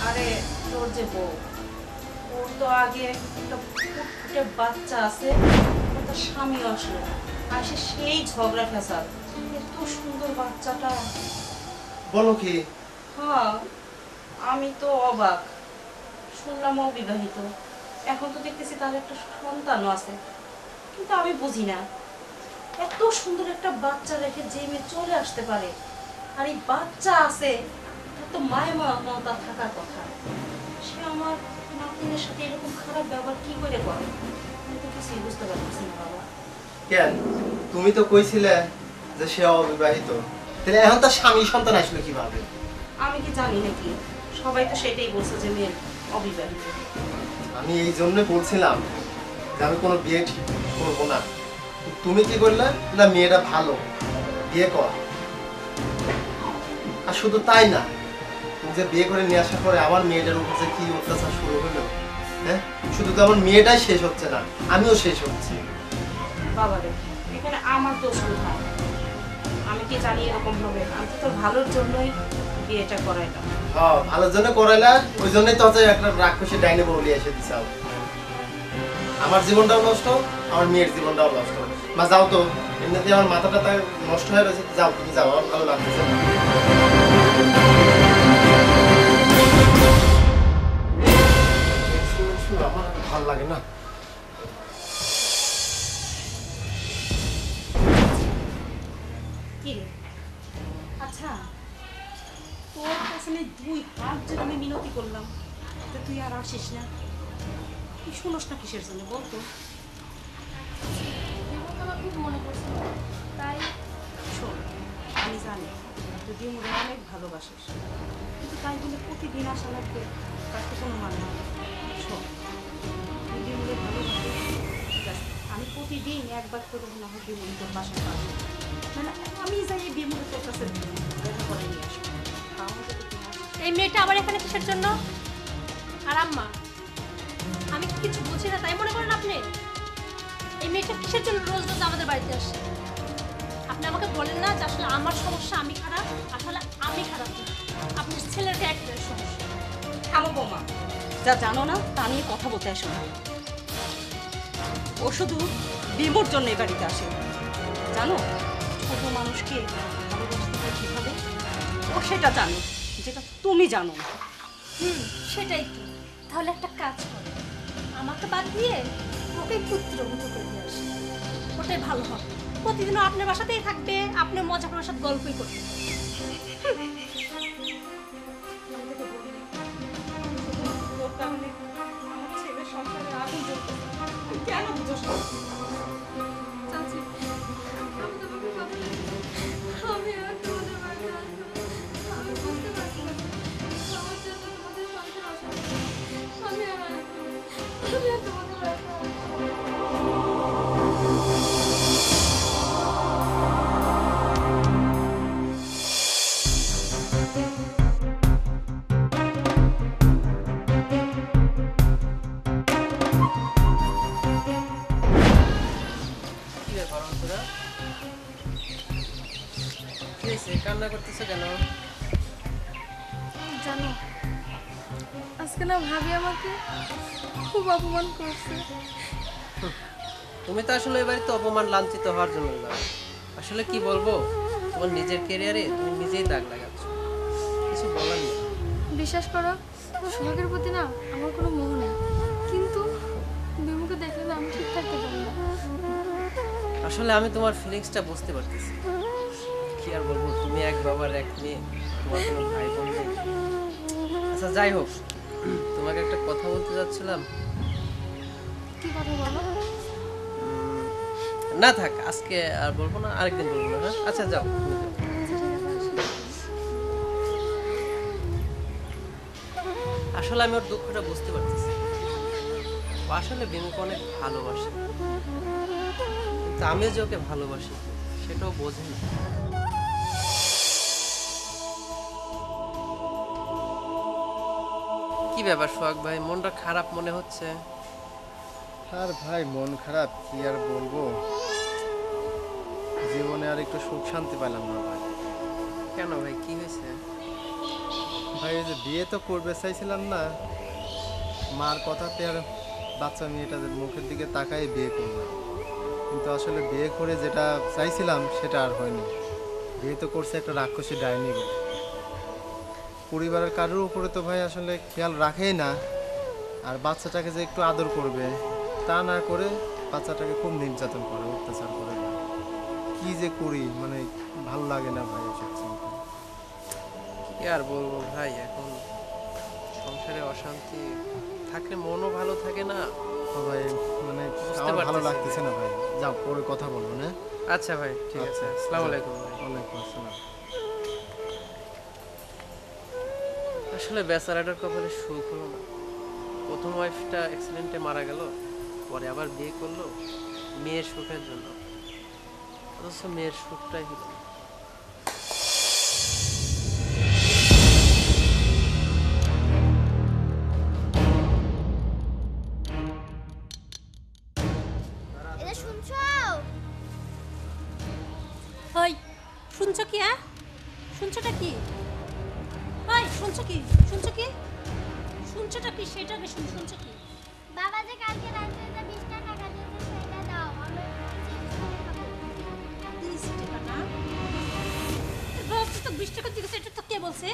আরে তোর যে বউ, ওর তো আগে একটা ফুটফুটে বাচ্চা আছে, ওর তো স্বামী আসলো, আর সে সেই ঝগড়া ফেসাদ। এত সুন্দর বাচ্চাটা। বলো কি? হ্যাঁ, আমি তো অবাক। শুনলাম অবিবাহিত, এখন তো দেখতেছি তার একটা সন্তানও আছে, কিন্তু আমি বুঝি না এত সুন্দর একটা বাচ্চা রেখে যে মেয়ে চলে আসতে পারে, আর এই বাচ্চা আছে তার তো মায়া মমতা থাকার কথা। সে আমার নাতিনের সাথে এরকম খারাপ ব্যবহার কি করে করে, আমি তো কিছুই বুঝতে পারতেছি না বাবা। কেন, তুমি তো কইছিলে যে সে অবিবাহিত, তাহলে এখন তার স্বামী সন্তান আসলো কিভাবে? আমি কি জানি নাকি? সবাই তো সেটাই বলছে যে মেয়ে অবিবাহিত। আমি এই জন্য বলছিলাম যে আমি কোনো বিয়ে ঠিক করবো না। তুমি কি বললে না মেয়েটা ভালো, বিয়ে কর। আর শুধু তাই না, তুমি যে বিয়ে করে নিয়ে আসার পরে আমার মেয়েটার উপর যে কি অত্যাচার শুরু হলো, হ্যাঁ, শুধু তো আমার মেয়েটাই শেষ হচ্ছে না, আমিও শেষ হচ্ছি। বাবা রে, এখানে আমার দোষ কোথায়? আমি কি জানি এরকম হবে? আমি তো তোর ভালোর জন্যই বিয়েটা করাইলাম। হ্যাঁ, ভালোর জন্য করাইলা, ওই জন্যই তো হচ্ছে একটা রাক্ষসী ডাইনে বলি এসে দিছাও। আমার জীবনটাও নষ্ট, আমার মেয়ের জীবনটাও নষ্ট। মা যাও তো, এমনিতে আমার মাথাটা তাই নষ্ট হয়ে রয়েছে। যাও, তুমি যাও, আমার ভালো লাগতেছে না। আমার ভালো লাগে না। কি রে? আচ্ছা, তোর কাছে আমি 2 হাত যে আমি মিনতি করলাম, তো তুই আর আসিস না? তুই শুনোস না কিসের জন্য বলতো? বিমুকে আমার খুব মনে পড়ছে, তাই শোন, আমি জানি তুই বিমুরে অনেক ভালোবাসিস, কিন্তু তাই বলে প্রতিদিন আসা লাগবে তার তো কোনো মানে নেই। শোন, তুই বিমুরে ভালোবাসিস, ঠিক আছে, আমি প্রতিদিন একবার করে না হয় বিমুরে তোর বাসায় পাবো, মানে আমি যাই এই বিমুরে তোর কাছে দেখা করে নিয়ে আসবো। তাহলে তো তুই আসিস। এই মেয়েটা আবার এখানে কিসের জন্য? আর আম্মা, আমি কি কিছু বুঝি না তাই মনে করেন আপনি? এই মেয়েটা কিসের জন্য রোজ রোজ আমাদের বাড়িতে আসে? আপনি আমাকে বলেন না যে আসলে আমার সমস্যা আমি খারাপ, আসলে আমি খারাপ না, আপনার ছেলের ক্যারেক্টারের সমস্যা। থামো বৌমা, যা জানো না তা নিয়ে কথা বলতে আসো না। ও শুধু বিমোর জন্য এই বাড়িতে আসে, জানো ছোট মানুষকে ভালোবাসতে হয় কিভাবে, ও সেটা জানো যেটা তুমি জানো না। সেটাই তো। তাহলে একটা কাজ করো, আমাকে বাদ দিয়ে ওকে পুত্রবধূ করে দিয়ে আসে, ওটাই ভালো হবে। প্রতিদিন আপনার বাসাতেই থাকবে, আপনি মজা করার সাথে গল্পই করবে। ওর কারণে আমার ছেলের সংসারে আগুন জ্বলতেছে। তুই কেন বুঝোস না? চাচি, আমি তোমাকে কথা দিচ্ছি, আমি আর তোমাদের বাড়িতে আসবো না। আমি বুঝতে পারছি না, আমার জন্য তোমাদের সংসার অশান্তি। আমি আর আসবো না। আমি আর তোমাদের বাড়িতে আসবো না। কি ব্যাপার অন্তরা? কি হয়েছে, কান্না করতেছো কেন? জানো, আজকে না ভাবি আমাকে খুব অপমান করছে। তুমি তো আসলে এবারে তো অপমান লাঞ্ছিত হওয়ার জন্য যাও। আসলে কি বলবো, তোমার নিজের ক্যারিয়ারে তুমি নিজেই দাগ লাগাচ্ছ, কিছু বলার নেই। বিশ্বাস করো, সোহাগের প্রতি না আমার কোনো মোহ নেই, কিন্তু বিমুকে দেখলে না আমি ঠিক থাকতে পারি না। আসলে আমি তোমার ফিলিংসটা বুঝতে পারতেছি। কি আর বলবো, তুমি এক বাবার এক মেয়ে, তোমার কোনো ভাই বোন নেই। আচ্ছা যাই হোক, তোমাকে একটা কথা বলতে যাচ্ছিলাম। কি কথা বলো? না থাক, আজকে আর বলবো না, আরেকদিন বলবো না। হ্যাঁ আচ্ছা যাও, তুমি যাও। আসলে আমি ওর দুঃখটা বুঝতে পারতেছি। ও আসলে বিনুকে অনেক ভালোবাসে, কিন্তু আমিও যে ওকে ভালোবাসি সেটাও বোঝে না। কি ব্যাপার সোহাগ ভাই, মনটা খারাপ মনে হচ্ছে? আর ভাই মন খারাপ, কি আর বলবো, জীবনে আর একটু সুখ শান্তি পেলাম না ভাই। কেন ভাই, কি হয়েছে? ভাই ওই যে বিয়ে তো করবে চাইছিলাম না, মার কথাতে আর বাচ্চা মেয়েটাদের মুখের দিকে তাকাই বিয়ে করলাম, কিন্তু আসলে বিয়ে করে যেটা চাইছিলাম সেটা আর হয়নি। বিয়ে তো করছে একটা রাক্ষসী ডাইনি বলে। পরিবারের কারোর উপরে তো ভাই আসলে খেয়াল রাখেই না, আর বাচ্চাটাকে যে একটু আদর করবে তা না করে বাচ্চাটাকে খুব নির্যাতন করে, অত্যাচার করে। কি যে করি, মানে ভালো লাগে না ভাই এসব চিন্তা। কি আর বলবো ভাই, এখন সংসারে অশান্তি থাকলে মনও ভালো থাকে না। ও ভাই মানে বুঝতে আমার ভালো পারতেছি লাগতেছে না ভাই, যাও পরে কথা বলবো না। আচ্ছা ভাই, ঠিক আছে, আসসালামু আলাইকুম ভাই। ওয়ালাইকুম আসসালাম। আসলে বেচারাটার কপালে সুখ হলো না। প্রথম ওয়াইফটা অ্যাক্সিডেন্টে মারা গেল, পরে আবার বিয়ে করলো মেয়ের সুখের জন্য, অথচ মেয়ের সুখটাই হলো না। এটা শুনছো? ওই শুনছো কি? হ্যাঁ শুনছোটা কি? ওই শুনছো কি? শুনছো কি? শুনছোটা কি? সেটাকে শুনছো কি? বাবা যে কালকে রাতে যে 20 টাকা দিয়েছে সেটা দাও, আমি চিপস কিনে খাবো। 30 টাকা না? বাবা তো 20 টাকা দিয়েছে, এটা তো কে বলছে?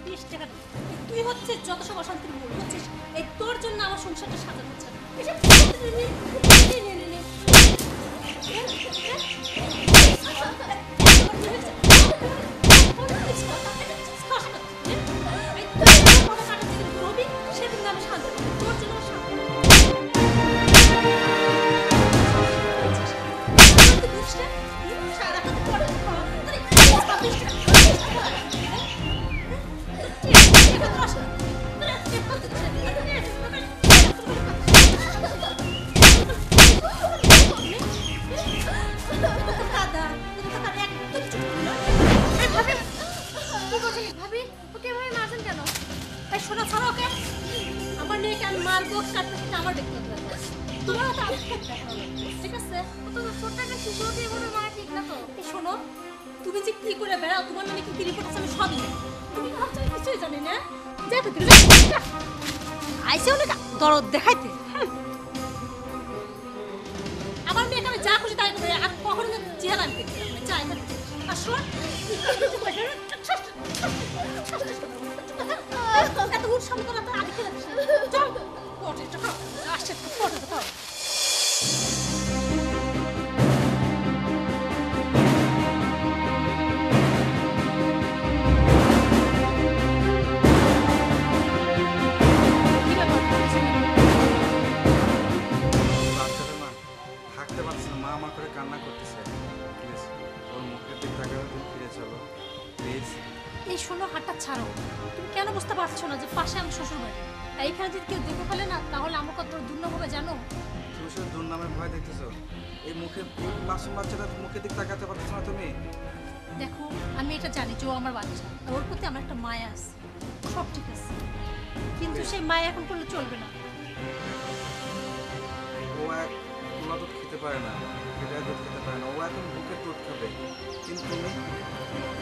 20 টাকা। তুই হচ্ছে যত সব অশান্তির মূল হচ্ছিস, এই তোর জন্য আমার সংসারটা সাজানো হচ্ছে। এটা সেদিন আমি শান্ত, তোর জন্য শান্ত। কি করছিস ভাবি? ওকে এভাবে মারছেন কেন? এই শোনা ছাড়া ওকে, আমার মেয়েকে আমি মারবো, কাটতে আমার ব্যক্তিগত ব্যাপার। তোমার তো আমি ঠিক আছে? ও তো ছোট্ট একটা শিশুকে এভাবে মারা ঠিক না তো। এই শোনো, তুমি যে কি করে বেড়াও, তোমার নামে কি কি রিপোর্ট আছে আমি সব জানি। তুমি ভাবছো আমি কিছুই জানি না? যাই তো দিলে আইসে অনেক দরদ দেখাইতে। আমার মেয়েকে আমি যা খুশি তাই করে, আর কখনো চেহারা আমি দেখতে চাই না। আর শোন এত উৎসাহ তোরা তো আগে খেলে চল পটে চল আসছে পটে তো বাচ্চাটা না থাকতে পারছে না, মা আমার করে কান্না করতেছে। প্লিজ ওর মুখের দিকে তাকাও, তুমি ফিরে চলো প্লিজ। এই শোনো হাতটা ছাড়ো। তুমি কেন বুঝতে পারছো না যে পাশে আমার শ্বশুর বাড়ি? এইখানে যদি কেউ দেখে ফেলে না তাহলে আমার কত দুর্নাম হবে জানো? তুমি শুধু দুর্নামের ভয় দেখতেছো। এই মুখের এই মাসুম বাচ্চাটা মুখের দিকে তাকাতে পারতেছো না তুমি? দেখো আমি এটা জানি যে ও আমার বাচ্চা, আর ওর প্রতি আমার একটা মায়া আছে, সব ঠিক আছে, কিন্তু সেই মায়া এখন করলে চলবে না। ও এক তোলা দুধ খেতে পারে না, ফেলে দুধ খেতে পারে না, ও এখন বুকের দুধ খাবে, কিন্তু তুমি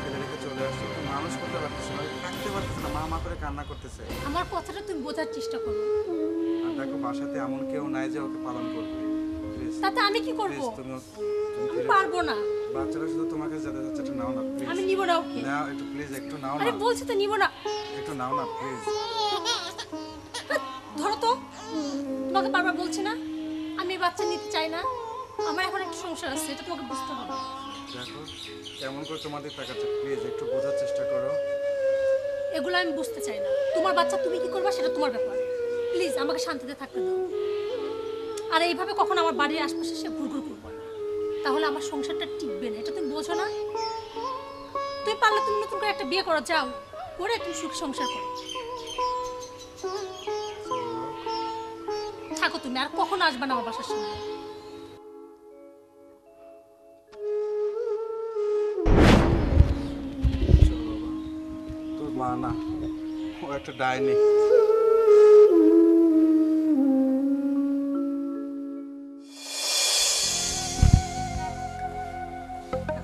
ফেলে রেখে চলে আসছো। তুমি মানুষ করতে পারতেছো না, থাকতে পারতেছো না, মা করে কান্না করতেছে। আমার কথাটা তুমি বোঝার চেষ্টা করো। আর দেখো বাসাতে এমন কেউ নাই যে ওকে পালন করবে। প্লিজ তাতে আমি কি করব? তুমি আমি পারবো না। বাচ্চারা শুধু তোমাকে যাতে বাচ্চাটা নাও না প্লিজ। আমি নিব না ওকে। নাও একটু প্লিজ, একটু নাও না। আরে বলছি তো নিব না। একটু নাও না প্লিজ। ধরো তো, তোমাকে বারবার বলছি না আমি এই বাচ্চা নিতে চাই না, আমার এখন একটা সংসার আছে, এটা তোমাকে বুঝতে হবে। দেখো কেমন করে তোমাদের তাকাচ্ছে, প্লিজ একটু বোঝার চেষ্টা করো। এগুলো আমি বুঝতে চাই না। তোমার বাচ্চা তুমি কি করবা সেটা তোমার ব্যাপার, প্লিজ আমাকে শান্তিতে থাকতে দাও। আর এইভাবে কখন আমার বাড়ির আশপাশে সে ঘুরঘুর করবো না, তাহলে আমার সংসারটা টিকবে না, এটা তুমি বোঝো না? তুমি পারলে তুমি নতুন করে একটা বিয়ে করো, যাও করে তুমি সুখী সংসার করো। থাকো তুমি, আর কখন আসবে না আমার বাসার সামনে। চলো বাবা, তোর মা না, ও একটা ডাইনি।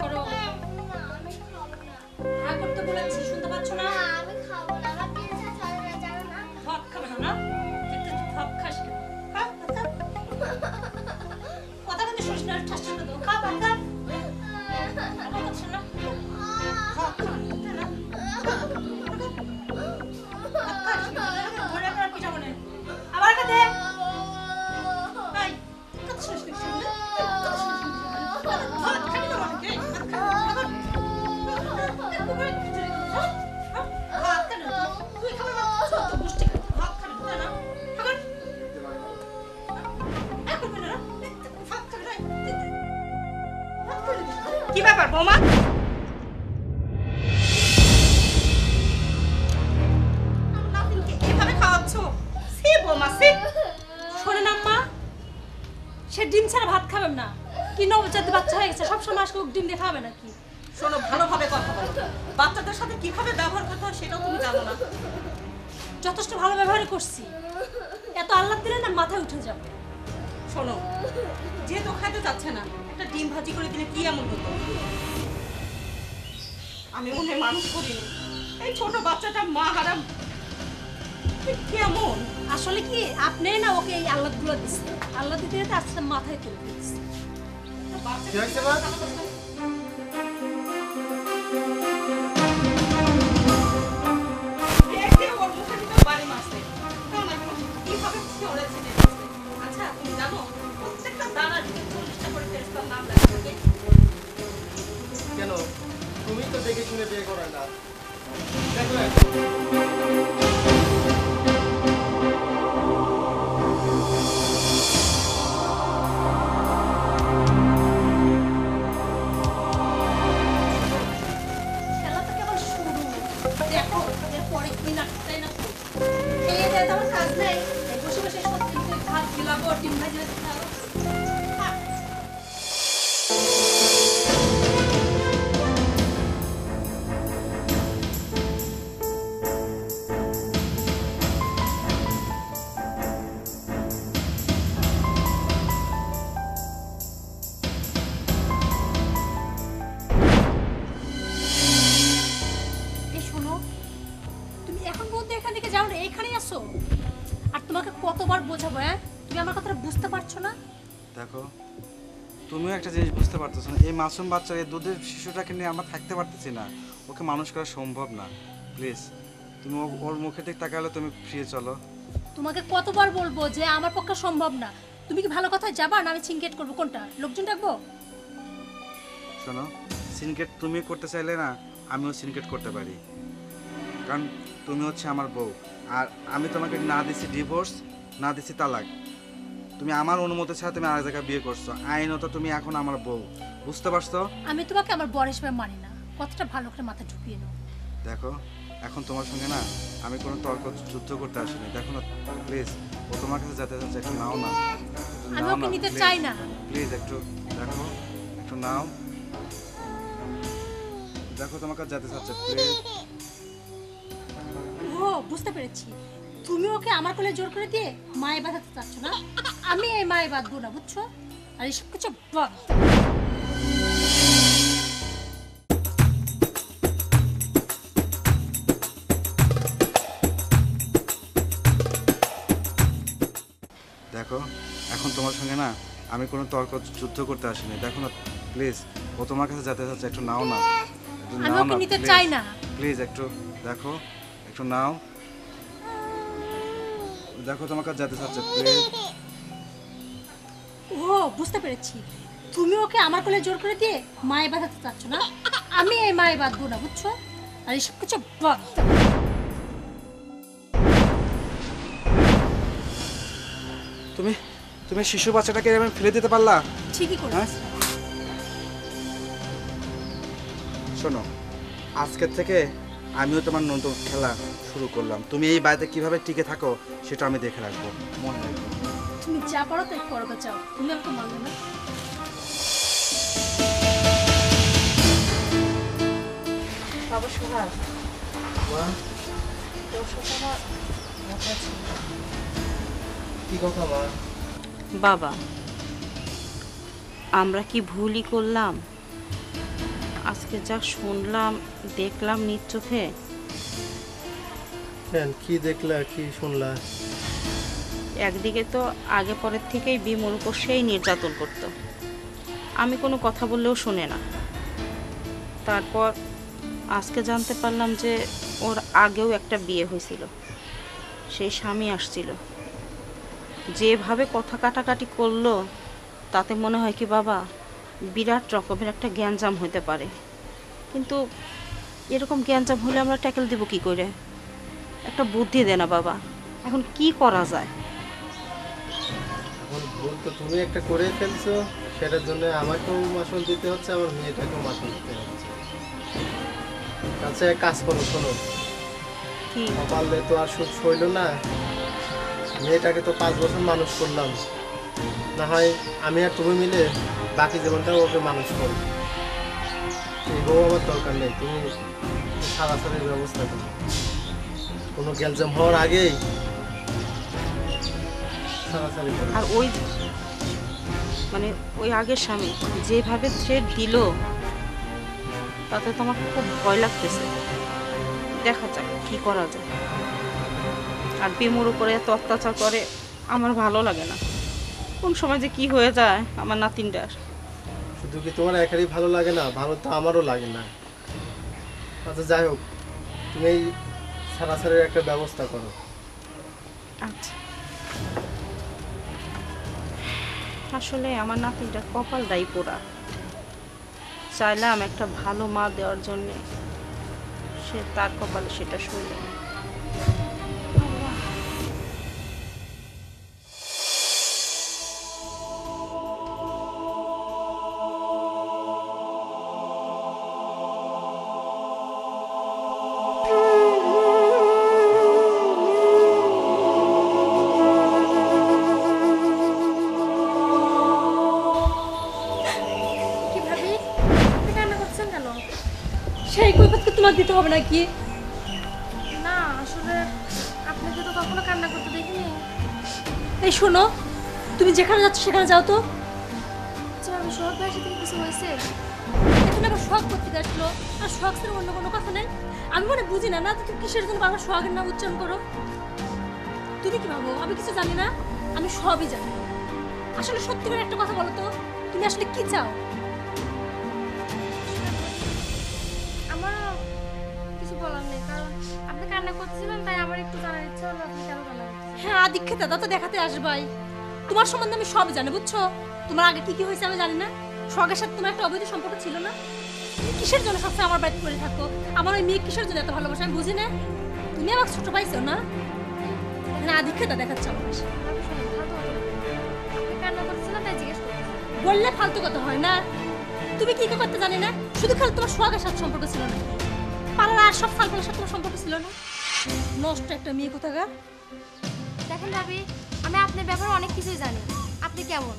করো। আমি খাবো না। হ্যাঁ করতে বলেছি, শুনতে পাচ্ছ না? আমি খাবো না। আমার পিৎজা চলবে, জানো না? ভাত খাবে না না? কিন্তু তুই ভাত খাস কেন? খা, ভাত খা। কথা কিন্তু শুনিস না, ঠাস ঠাস করে দেবো। খা, ভাত খা। আমার কথা শোন না। খা, খা, খা না। ভাত খাস না। ধরে রাখ আর পিঠা বানাই। আবার খা দে। এই, কথা শুনিস না, শুনিস না? কথা শুনিস না। ভাত খাবি না আমাকে? ভাত খা, খা। একবার খিচুড়ি খাবি, খা। খা, ভাত খা না। তুই খাবি না? ছোট্ট গোষ্ঠী খাবি। ভাত খাবি না, না? খা কর। এখন বেরো না। ভাত খাবি না। ভাত খাবি না। কি ব্যাপার বৌমা? আমার নাতিনকে এভাবে খাওয়াচ্ছো? সে বৌমা সে। শোনেন আম্মা, সে ডিম ছাড়া ভাত খাবেন না। কি নবজাত বাচ্চা হয়ে গেছে, সবসময় আজকে ডিম দিয়ে খাবে নাকি? শোনো ভালোভাবে কথা বলো, বাচ্চাদের সাথে কিভাবে ব্যবহার করতে হয় সেটাও তুমি জানো না। যথেষ্ট ভালো ব্যবহার করছি, এত আল্লাহ দিলে না মাথায় উঠে যাবে। শোনো, যেহেতু খাইতে চাচ্ছে না, একটা ডিম ভাজি করে দিলে কি এমন হতো? আমি মনে হয় মানুষ করিনি, এই ছোট বাচ্চাটা মা হারাম কেমন? আসলে কি আপনি না ওকে এই আল্লাহ গুলো দিচ্ছে, আল্লাহ দিতে দিতে আজকে মাথায় তুলে দিচ্ছে। কি হয়েছে মা? দেখে ওর মুখে ভিতর বাড়ি মারছে। কেমন এখন কিভাবে চড়েছে দেখেছে? আচ্ছা তুমি জানো প্রত্যেকটা দানার ভিতরে 40টা করে ফেরেশতার নাম লেখা থাকে। কেন তুমি তো দেখে শুনে বিয়ে করো না? দেখো এখন। খেলা তো কেবল শুরু, দেখো এরপরে কি নাটকটাই না এই যে তোমার কাজ নেই, এই বসে বসে সত্যি ভাত বিলাবো, ডিম ভাজি খাবো। এই শোনো, তুমি এখন বলতে এখান থেকে যাও না, এইখানেই আসো। আর তোমাকে কতবার বোঝাবো, হ্যাঁ তুমি আমার কথাটা বুঝতে পারছো না? দেখো তুমিও একটা জিনিস বুঝতে পারতেছো না, এই মাসুম বাচ্চা এই দুধের শিশুটাকে নিয়ে আমরা থাকতে পারতেছি না, ওকে মানুষ করা সম্ভব না। প্লিজ তুমি ওর মুখে ঠিক তাকালে তুমি ফিরে চলো। তোমাকে কতবার বলবো যে আমার পক্ষে সম্ভব না। তুমি কি ভালো কথায় যাবা না আমি সিনকেট করবো? কোনটা? লোকজন ডাকবো? শোনো, সিনকেট তুমি করতে চাইলে না আমিও সিনকেট করতে পারি, কারণ তুমি হচ্ছে আমার বউ। আর আমি তোমাকে না দিছি ডিভোর্স, না দিছি তালাক। তুমি আমার অনুমতি ছাড়া তুমি আরেক জায়গায় বিয়ে করছো, আইনত তুমি এখন আমার বউ, বুঝতে পারছো? আমি তোমাকে আমার বর হিসেবে মানি না, কথাটা ভালো করে মাথা ঢুকিয়ে নাও। দেখো, এখন তোমার সঙ্গে না আমি কোনো তর্ক যুদ্ধ করতে আসিনি। দেখো না প্লিজ, ও তোমার কাছে যেতে চাচ্ছে, একটু নাও না। আমি ওকে নিতে চাই না। প্লিজ একটু দেখো, একটু নাও। দেখো তোমার কাছে যেতে চাচ্ছে, প্লিজ। ও বুঝতে পেরেছি, তুমি ওকে আমার কোলে জোর করে দিয়ে মায়ে বাঁধাতে চাচ্ছ না। আমি এই মায়ে বাঁধবো না, বুঝছো? আর এসব কিছু বাদ। দেখো, এখন তোমার সঙ্গে না আমি কোনো তর্ক যুদ্ধ করতে আসিনি। দেখো না প্লিজ, ও তোমার কাছে যেতে চাচ্ছে, একটু নাও না। আমি ওকে নিতে চাই না। প্লিজ একটু দেখো, একটু নাও। দেখো তোমার কাছে যেতে চাচ্ছে, প্লিজ। ও বুঝতে পেরেছি, তুমি ওকে আমার কোলে জোর করে দিয়ে মায়ে বাঁধাতে চাচ্ছ না। আমি এই মায়ে বাঁধবো না, বুঝছো? আর এসব কিছু বাদ। তুমি তুমি শিশু বাচ্চাটাকে আমি ফেলে দিতে পারলা? ঠিকই করে। হ্যাঁ? শোনো, আজকের থেকে আমিও তোমার নতুন খেলা শুরু করলাম। তুমি এই বাড়িতে কিভাবে টিকে থাকো সেটা আমি দেখে রাখবো, মনে রাখবো। তুমি যা পারো তাই করবে, চাও। তুমি আমাকে মানবে না। বাবা সোহাগ, তোর সাথে আমার কথা ছিল। কি কথা মা? বাবা, আমরা কি ভুলই করলাম? আজকে যা শুনলাম দেখলাম নিজ চোখে। কেন, কি দেখলা, কি শুনলা? একদিকে তো আগে পরের থেকেই বিমুর উপর সেই নির্যাতন করতো, আমি কোনো কথা বললেও শোনে না। তারপর আজকে জানতে পারলাম যে ওর আগেও একটা বিয়ে হয়েছিল, সেই স্বামী আসছিল। যেভাবে কথা কাটাকাটি করলো তাতে মনে হয় কি বাবা বিরাট রকমের একটা জ্ঞানজাম হতে পারে। কিন্তু এরকম জ্ঞানজাম হলে আমরা ট্যাকেল দেবো কি করে? একটা বুদ্ধি দে না বাবা, এখন কি করা যায়? এখন ভুল তো তুমি একটা করে ফেলছো, সেটার জন্য আমাকেও মাসুল দিতে হচ্ছে, আমার মেয়েটাকেও মাসুল দিতে হচ্ছে। আচ্ছা এক কাজ করো, শোনো, কি? পারলে তো আর সুখ হইল না। মেয়েটাকে তো 5 বছর মানুষ করলাম, না হয় আমি আর তুমি মিলে বাকি জীবনটাও ওকে মানুষ করো। এই বউ আমার দরকার নেই, তুমি সারাসারির ব্যবস্থা করো। কোনো গ্যালজাম হওয়ার আগেই সারাসারি করো। আর ওই মানে ওই আগের স্বামী যেভাবে থ্রেট দিল তাতে তো আমার খুব ভয় লাগতেছে। দেখা যাক কি করা যায়। আর বিমুর উপরে এত অত্যাচার করে আমার ভালো লাগে না। কোন সময় যে কি হয়ে যায় আমার নাতিনটার। শুধু কি তোমার একারই ভালো লাগে না, ভালো তো আমারও লাগে না। আচ্ছা যাই হোক, তুমি এই সারাসারির একটা ব্যবস্থা করো। আচ্ছা, আসলে আমার নাতিনটার কপালটাই পোড়া। চাইলাম একটা ভালো মা দেওয়ার জন্যে, সে তার কপালে সেটা শুনল না। কি ভাবি, আপনি কান্না করছেন কেন? সেই কৈফিয়ত তোমাকে দিতে হবে নাকি? না আসলে আপনাকে তো কখনো কান্না করতে দেখিনি। এই শোনো, তুমি যেখানে যাচ্ছ সেখানে যাও তো। আচ্ছা ভাবি, সোহাগ ভাইয়ের সাথে কি কিছু হয়েছে? এখানে আবার সোহাগ করতে আসলো, আর সোহাগ ছাড়া অন্য কোনো কথা নেই। আমি মনে বুঝি না, না তুমি কিসের জন্য বারবার সোহাগের নাম উচ্চারণ করো? তুমি কি ভাবো আমি কিছু জানি না? আমি সবই জানি। আসলে সত্যি করে একটা কথা বলো তো, তুমি আসলে কি চাও? আমার কিছু বলার নেই, কারণ আপনি কান্না করতে করতেছিলেন তাই আমার একটু জানার ইচ্ছা হলো আপনি কেন কান্না করতেছেন। হ্যাঁ আদিক্ষে দাদা তো দেখাতে আসবাই। তোমার সম্বন্ধে আমি সব জানি বুঝছো। তোমার আগে কি কি হয়েছে আমি জানি না। সোহাগের সাথে তোমার একটা অবৈধ সম্পর্ক ছিল না? তুমি কিসের জন্য সবসময় আমার বাড়িতে করে থাকো? আমার ওই মেয়ে কিসের জন্য এত ভালোবাসা আমি বুঝি না। তুমি আমাকে ছোট পাইছো না? এখানে আদিক্ষেতা দেখাচ্ছে আমার কাছে। আপনি শুনুন, ফালতু কথা বলবেন না। আপনি কান্না করতেছিলেন তাই জিজ্ঞেস করতেছিলেন। বললে ফালতু কথা হয় না। তুমি কি কি করতে জানি না, শুধু খালি তোমার সোহাগের সাথে সম্পর্ক ছিল না, পাড়ার আর সব ফালফলের সাথে তোমার সম্পর্ক ছিল না। নষ্ট একটা মেয়ে কোথাকার। দেখেন ভাবি, আমি আপনার ব্যাপারে অনেক কিছুই জানি। আপনি কেমন,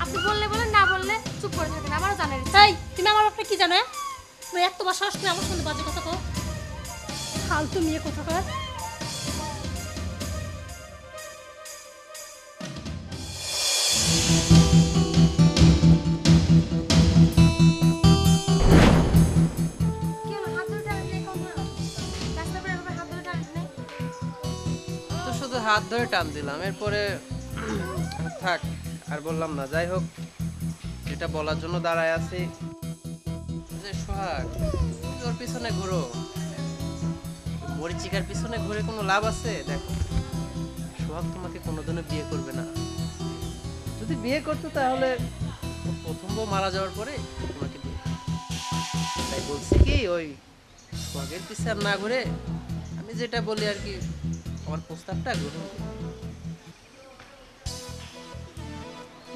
আপনি বললে বলেন, না বললে চুপ করে থাকেন, আমারও জানার ইচ্ছা। তাই তুমি আমার ব্যাপারে কি জানো? তুমি এত তোমার সাহস তুমি আমার সঙ্গে বাজে কথা কও। ফালতু মেয়ে কোথাকার। কি হলো, হাত ধরে টানেন নাই কখনো? রাস্তার পরে এভাবে হাত ধরে টানেন নাই? তো শুধু হাত ধরে টান দিলাম, এরপরে থাক আর বললাম না। যাই হোক, যেটা বলার জন্য দাঁড়ায় আছি যে সোহাগ, তুমি ওর পিছনে ঘুরো। মরিচিকার পিছনে ঘুরে কোনো লাভ আছে? দেখো, সোহাগ তোমাকে কোনোদিনও বিয়ে করবে না। যদি বিয়ে করতো তাহলে ওর প্রথম বউ মারা যাওয়ার পরে তোমাকে বিয়ে করতো। তাই বলছি কি, ওই সোহাগের পিছে আর না ঘুরে আমি যেটা বলি আর কি, আমার প্রস্তাবটা গ্রহণ করো।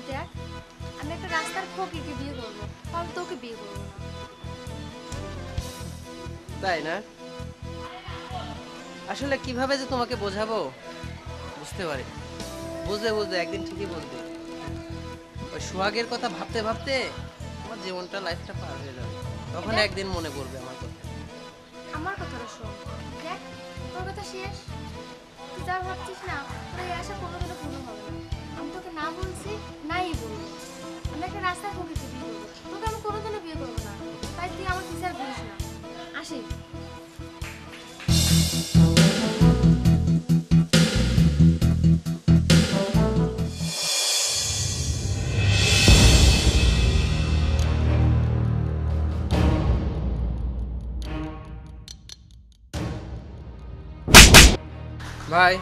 দেখ, আমি একটা রাস্তার ফকিরকে বিয়ে করবো, আমি তোকে বিয়ে করবো না। তাই না? আসলে কিভাবে যে তোমাকে বোঝাবো বুঝতে পারি। বুঝতে বুঝতে একদিন ঠিকই বলবে। ওই সোহাগের কথা ভাবতে ভাবতে তোমার জীবনটা, লাইফটা পার হয়ে যাবে। তখন একদিন মনে পড়বে আমার কথা। আমার কথাটা শোন, দেখ তোর কথা শেষ। তুই যা ভাবছিস না, তোর এই আশা কোনোদিনও পূর্ণ হবে না। আমি তোকে না বলছি, নাই বলবো। আমি একটা রাস্তার ফকিরকে বিয়ে করবো, তোকে আমি কোনোদিনও বিয়ে করবো না। তাই তুই আমার বিচার করিস না। আসি। ভাই,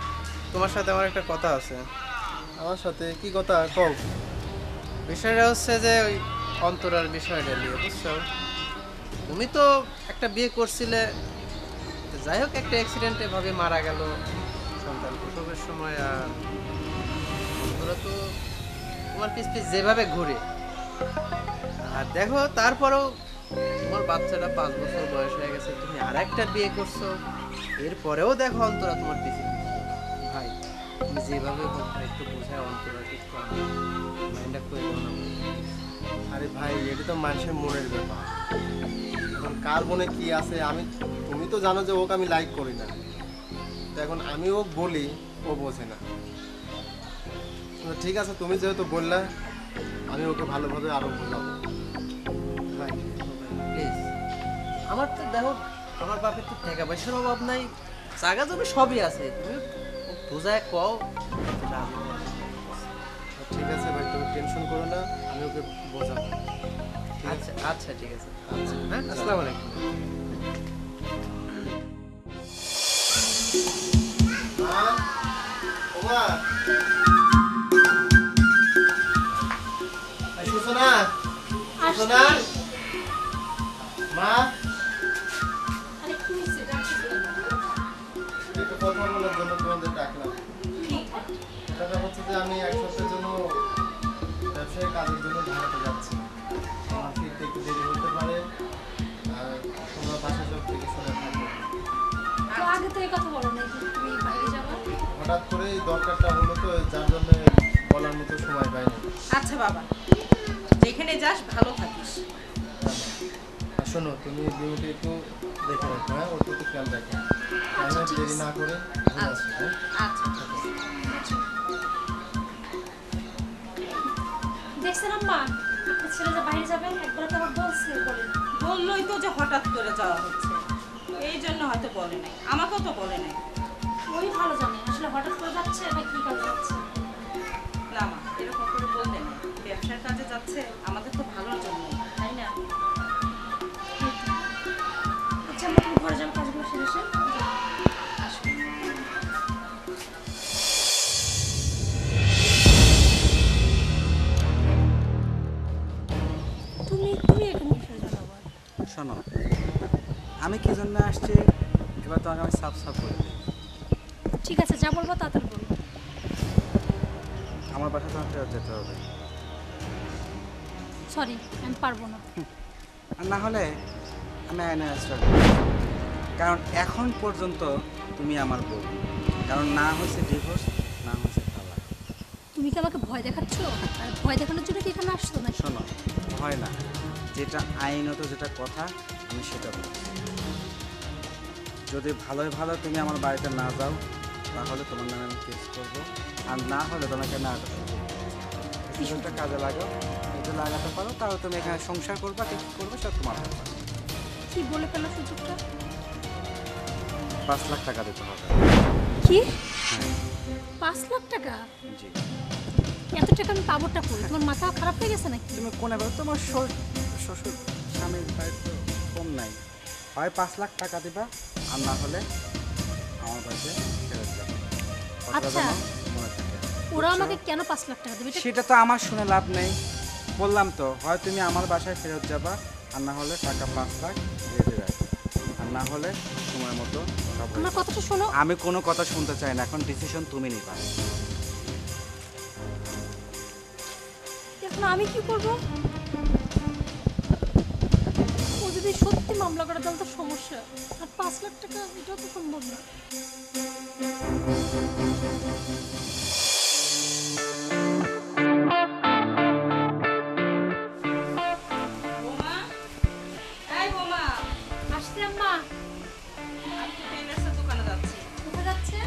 তোমার সাথে আমার একটা কথা আছে। আমার সাথে কি কথা কও? বিষয়টা হচ্ছে যে ওই অন্তরার বিষয়টা নিয়ে, বুঝছো? তুমি তো একটা বিয়ে করছিলে, যাই হোক একটা অ্যাক্সিডেন্টে ভাবে মারা গেল সন্তান প্রসবের সময়। আর অন্তরা তো তোমার পিছ পিছ যেভাবে ঘুরে, আর দেখো তারপরেও তোমার বাচ্চাটা 5 বছর বয়স হয়ে গেছে, তুমি আর একটা বিয়ে করছো, এরপরেও দেখো অন্তরা তোমার পিছে। ভাই, তুমি যেভাবে হোক একটু বোঝায় অন্তরাকে একটু মাইন্ডটা করে দাও না। আরে ভাই, এটা তো মানুষের মনের ব্যাপার। এখন কার মনে কি আছে, তুমি তো জানো যে ওকে আমি লাইক করি না। তো এখন আমি ওকে বলি, ও বোঝে না। তো ঠিক আছে, তুমি যেহেতু বললে, আমি ওকে ভালোভাবে আরো বোঝাবো। ভাই প্লিজ, আমার তো দেখো, আমার বাপের তো টাকা পয়সার অভাব নাই, জায়গা জমি সবই আছে, তুমি বোঝায় কও। ঠিক আছে ভাই, তুমি টেনশন করো না, আমি ওকে বোঝাবো। আচ্ছা আচ্ছা, ঠিক আছে। আচ্ছা, হ্যাঁ, আসসালামু আলাইকুম। মা, ও মা, এই সুসনা, সুসনা, মা, আরে কি হইছে ডাকছি? একটু কথা বলার জন্য তোমাদের ডাকলাম। সেটা হচ্ছে যে আমি এক সপ্তাহের জন্য ব্যবসায়িক কাজের জন্য ঢাকাতে যাচ্ছি। আমার ফিরতে একটু দেরি হতে পারে, আর তোমরা বাসা সব থেকে শুনে থাকবে। তো আগে তো এই কথা বলো না যে তুমি বাইরে যাবে। হঠাৎ করে এই দরকারটা হলো, তো যার জন্য বলার মতো সময় পাইনি। আচ্ছা বাবা, যেখানে যাস ভালো থাকিস। আর শোনো, তুমি বিউটি একটু দেখে রাখো, হ্যাঁ, ওর প্রতি খেয়াল রাখো। আমি দেরি না করে ঘুরে আসি, হ্যাঁ। আচ্ছা, দেখছেন আম্মা, আপনার ছেলে যে বাইরে যাবে একবার তো আমার বলছে বলে। বললোই তো যে হঠাৎ করে যাওয়া হচ্ছে, এই জন্য হয়তো বলে নাই, আমাকেও তো বলে নাই। ওই ভালো জানে আসলে হঠাৎ করে যাচ্ছে না কি কাজে যাচ্ছে। না মা, এরকম করে বলতে নেই, ব্যবসার কাজে যাচ্ছে আমাদের তো ভালোর জন্য, তাই না? আচ্ছা আমরা ঘরে যাবো, কাজগুলো সেরে আসেন। আসুন। শোনো, আমি কি জন্য আসছি এবার তোমাকে আমি সাফ সাফ করে দিই। ঠিক আছে, যা বলবো তাড়াতাড়ি বলো। আমার বাসা তোমার ফেরত যেতে হবে, সরি, আমি পারবো না। আর না হলে আমি আইনে স্টার্ট, কারণ এখন পর্যন্ত তুমি আমার বউ, কারণ না হয়েছে ডিভোর্স, না হয়েছে তালাক। তুমি কি আমাকে ভয় দেখাচ্ছ? আর ভয় দেখানোর জন্য কি এখানে আসছো না? শোনো, হয় না, যেটা আইনত যেটা কথা আমি সেটা বলছি। যদি ভালোই ভালো তুমি আমার বাড়িতে না যাও তাহলে তোমার নামে আমি কেস করবো, আর না হলে তোমাকে না কিছুটা কাজে লাগাও, যদি লাগাতে পারো তাহলে তুমি এখানে সংসার করবা, কি করবে সব তোমার ব্যাপার। কি বলে ফেলো সুযোগটা? 5 লাখ টাকা দিতে হবে। কি? হ্যাঁ 5 লাখ টাকা? জি। এত টাকা আমি পাবোটা করি? তোমার মাথা খারাপ হয়ে গেছে নাকি? তুমি কোনে বলো, তোমার শ্বশুর স্বামীর বাড়ি তো কম নাই, হয় 5 লাখ টাকা দিবা আর না হলে আমার বাড়িতে ফেরত যাবে। কথাটা আচ্ছা। যেন মনে থাকে। ওরা আমাকে কেন 5 লাখ টাকা দেবে? এটা সেটা তো আমার শুনে লাভ নেই, বললাম তো, হয় তুমি আমার বাসায় ফেরত যাবা আর না হলে টাকা 5 লাখ রেডি রাখো, আর না হলে তোমার মতো সব হয়ে আমার যাবে। কথাটা শোনো। আমি কোনো কথা শুনতে চাই না, এখন ডিসিশন তুমি নিবা। এখন আমি কি করব? ও যদি সত্যি মামলা করে তাহলে তো সমস্যা, আর 5 লাখ টাকা এটাও তো সম্ভব না। বোমা, এই বোমা, আসতে আম্মা। আমি তো টেলার্সের দোকানে যাচ্ছি। কোথায় যাচ্ছে?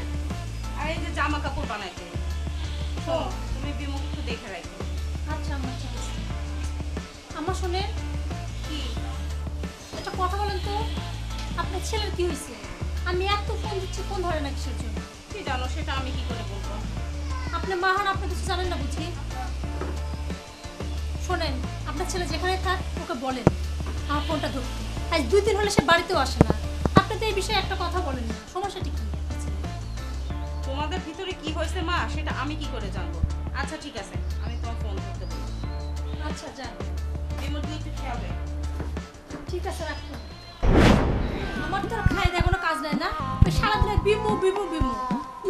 আর এই যে জামা কাপড় বানাইতে, শোনো, তুমি বিমুখ একটু দেখে রাখো। আচ্ছা আম্মা, ঠিক আছে। আম্মা শোনেন, কি? একটা কথা বলেন তো, আপনার ছেলের কি হয়েছে? আমি এত ফোন দিচ্ছি, ফোন ধরে না কিসের জন্য? কি জানো সেটা আমি কি করে বলবো? আপনি মাহান, আপনি কিছু জানেন না বুঝি? শোনেন, আপনার ছেলে যেখানে থাক ওকে বলেন আমার ফোনটা ধরতে। আজ 2 দিন হলে সে বাড়িতেও আসে না। আপনি তো এই বিষয়ে একটা কথা বলেন না, সমস্যাটি কি আপনার ছেলে? তোমাদের ভিতরে কি হয়েছে মা, সেটা আমি কি করে জানবো? আচ্ছা ঠিক আছে, আমি তোমার ফোন করতে বলবো। আচ্ছা যান। বিমুখ দিয়ে একটু খেয়াল রেখো। ঠিক আছে, রাখুন। আমার তো আর খায় দেয় কোনো কাজ নাই না, ওই সারাদিনে বিমু বিমু বিমু,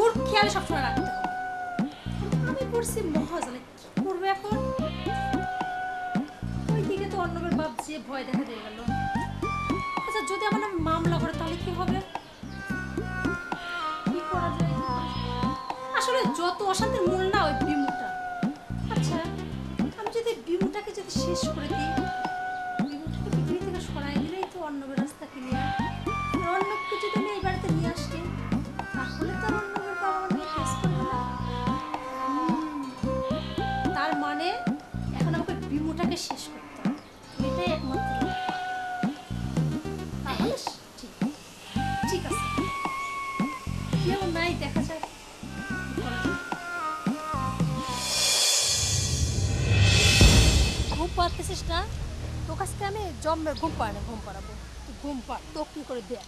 ওর খেয়াল সবসময় রাখতে হবে। আমি পড়ছি মহাজালে, কি করবে এখন? ওইদিকে তো অন্যবের বাপ যে ভয় দেখা দিয়ে গেল। আচ্ছা যদি আমার নামে মামলা করে তাহলে কি হবে? কি করা যায়? আসলে যত অশান্তির মূল না ওই বিমুটা। আচ্ছা আমি যদি বিমুটাকে যদি শেষ করে দিই, বিমুটাকে পৃথিবী থেকে সরাই দিলেই তো অন্যবের রাস্তা ক্লিয়ার। আর অন্যকে যদি আমি এই বাড়িতে নিয়ে আসি তাহলে তো আর অন্যবের বাবা আমাকে ফেস করবে না। তার মানে এখন আমাকে বিমুটাকে শেষ করতে হবে, এটাই একমাত্র উপায়। তাহলে ঠিক ঠিক আছে, কেউ নাই, দেখা যাক কি করা যায়। ঘুম পাড়তেছিস না? তোর কাছকে আমি জম্মে ঘুম পাড়াবো, তুই ঘুম পাড়, তো কি করে দেখ।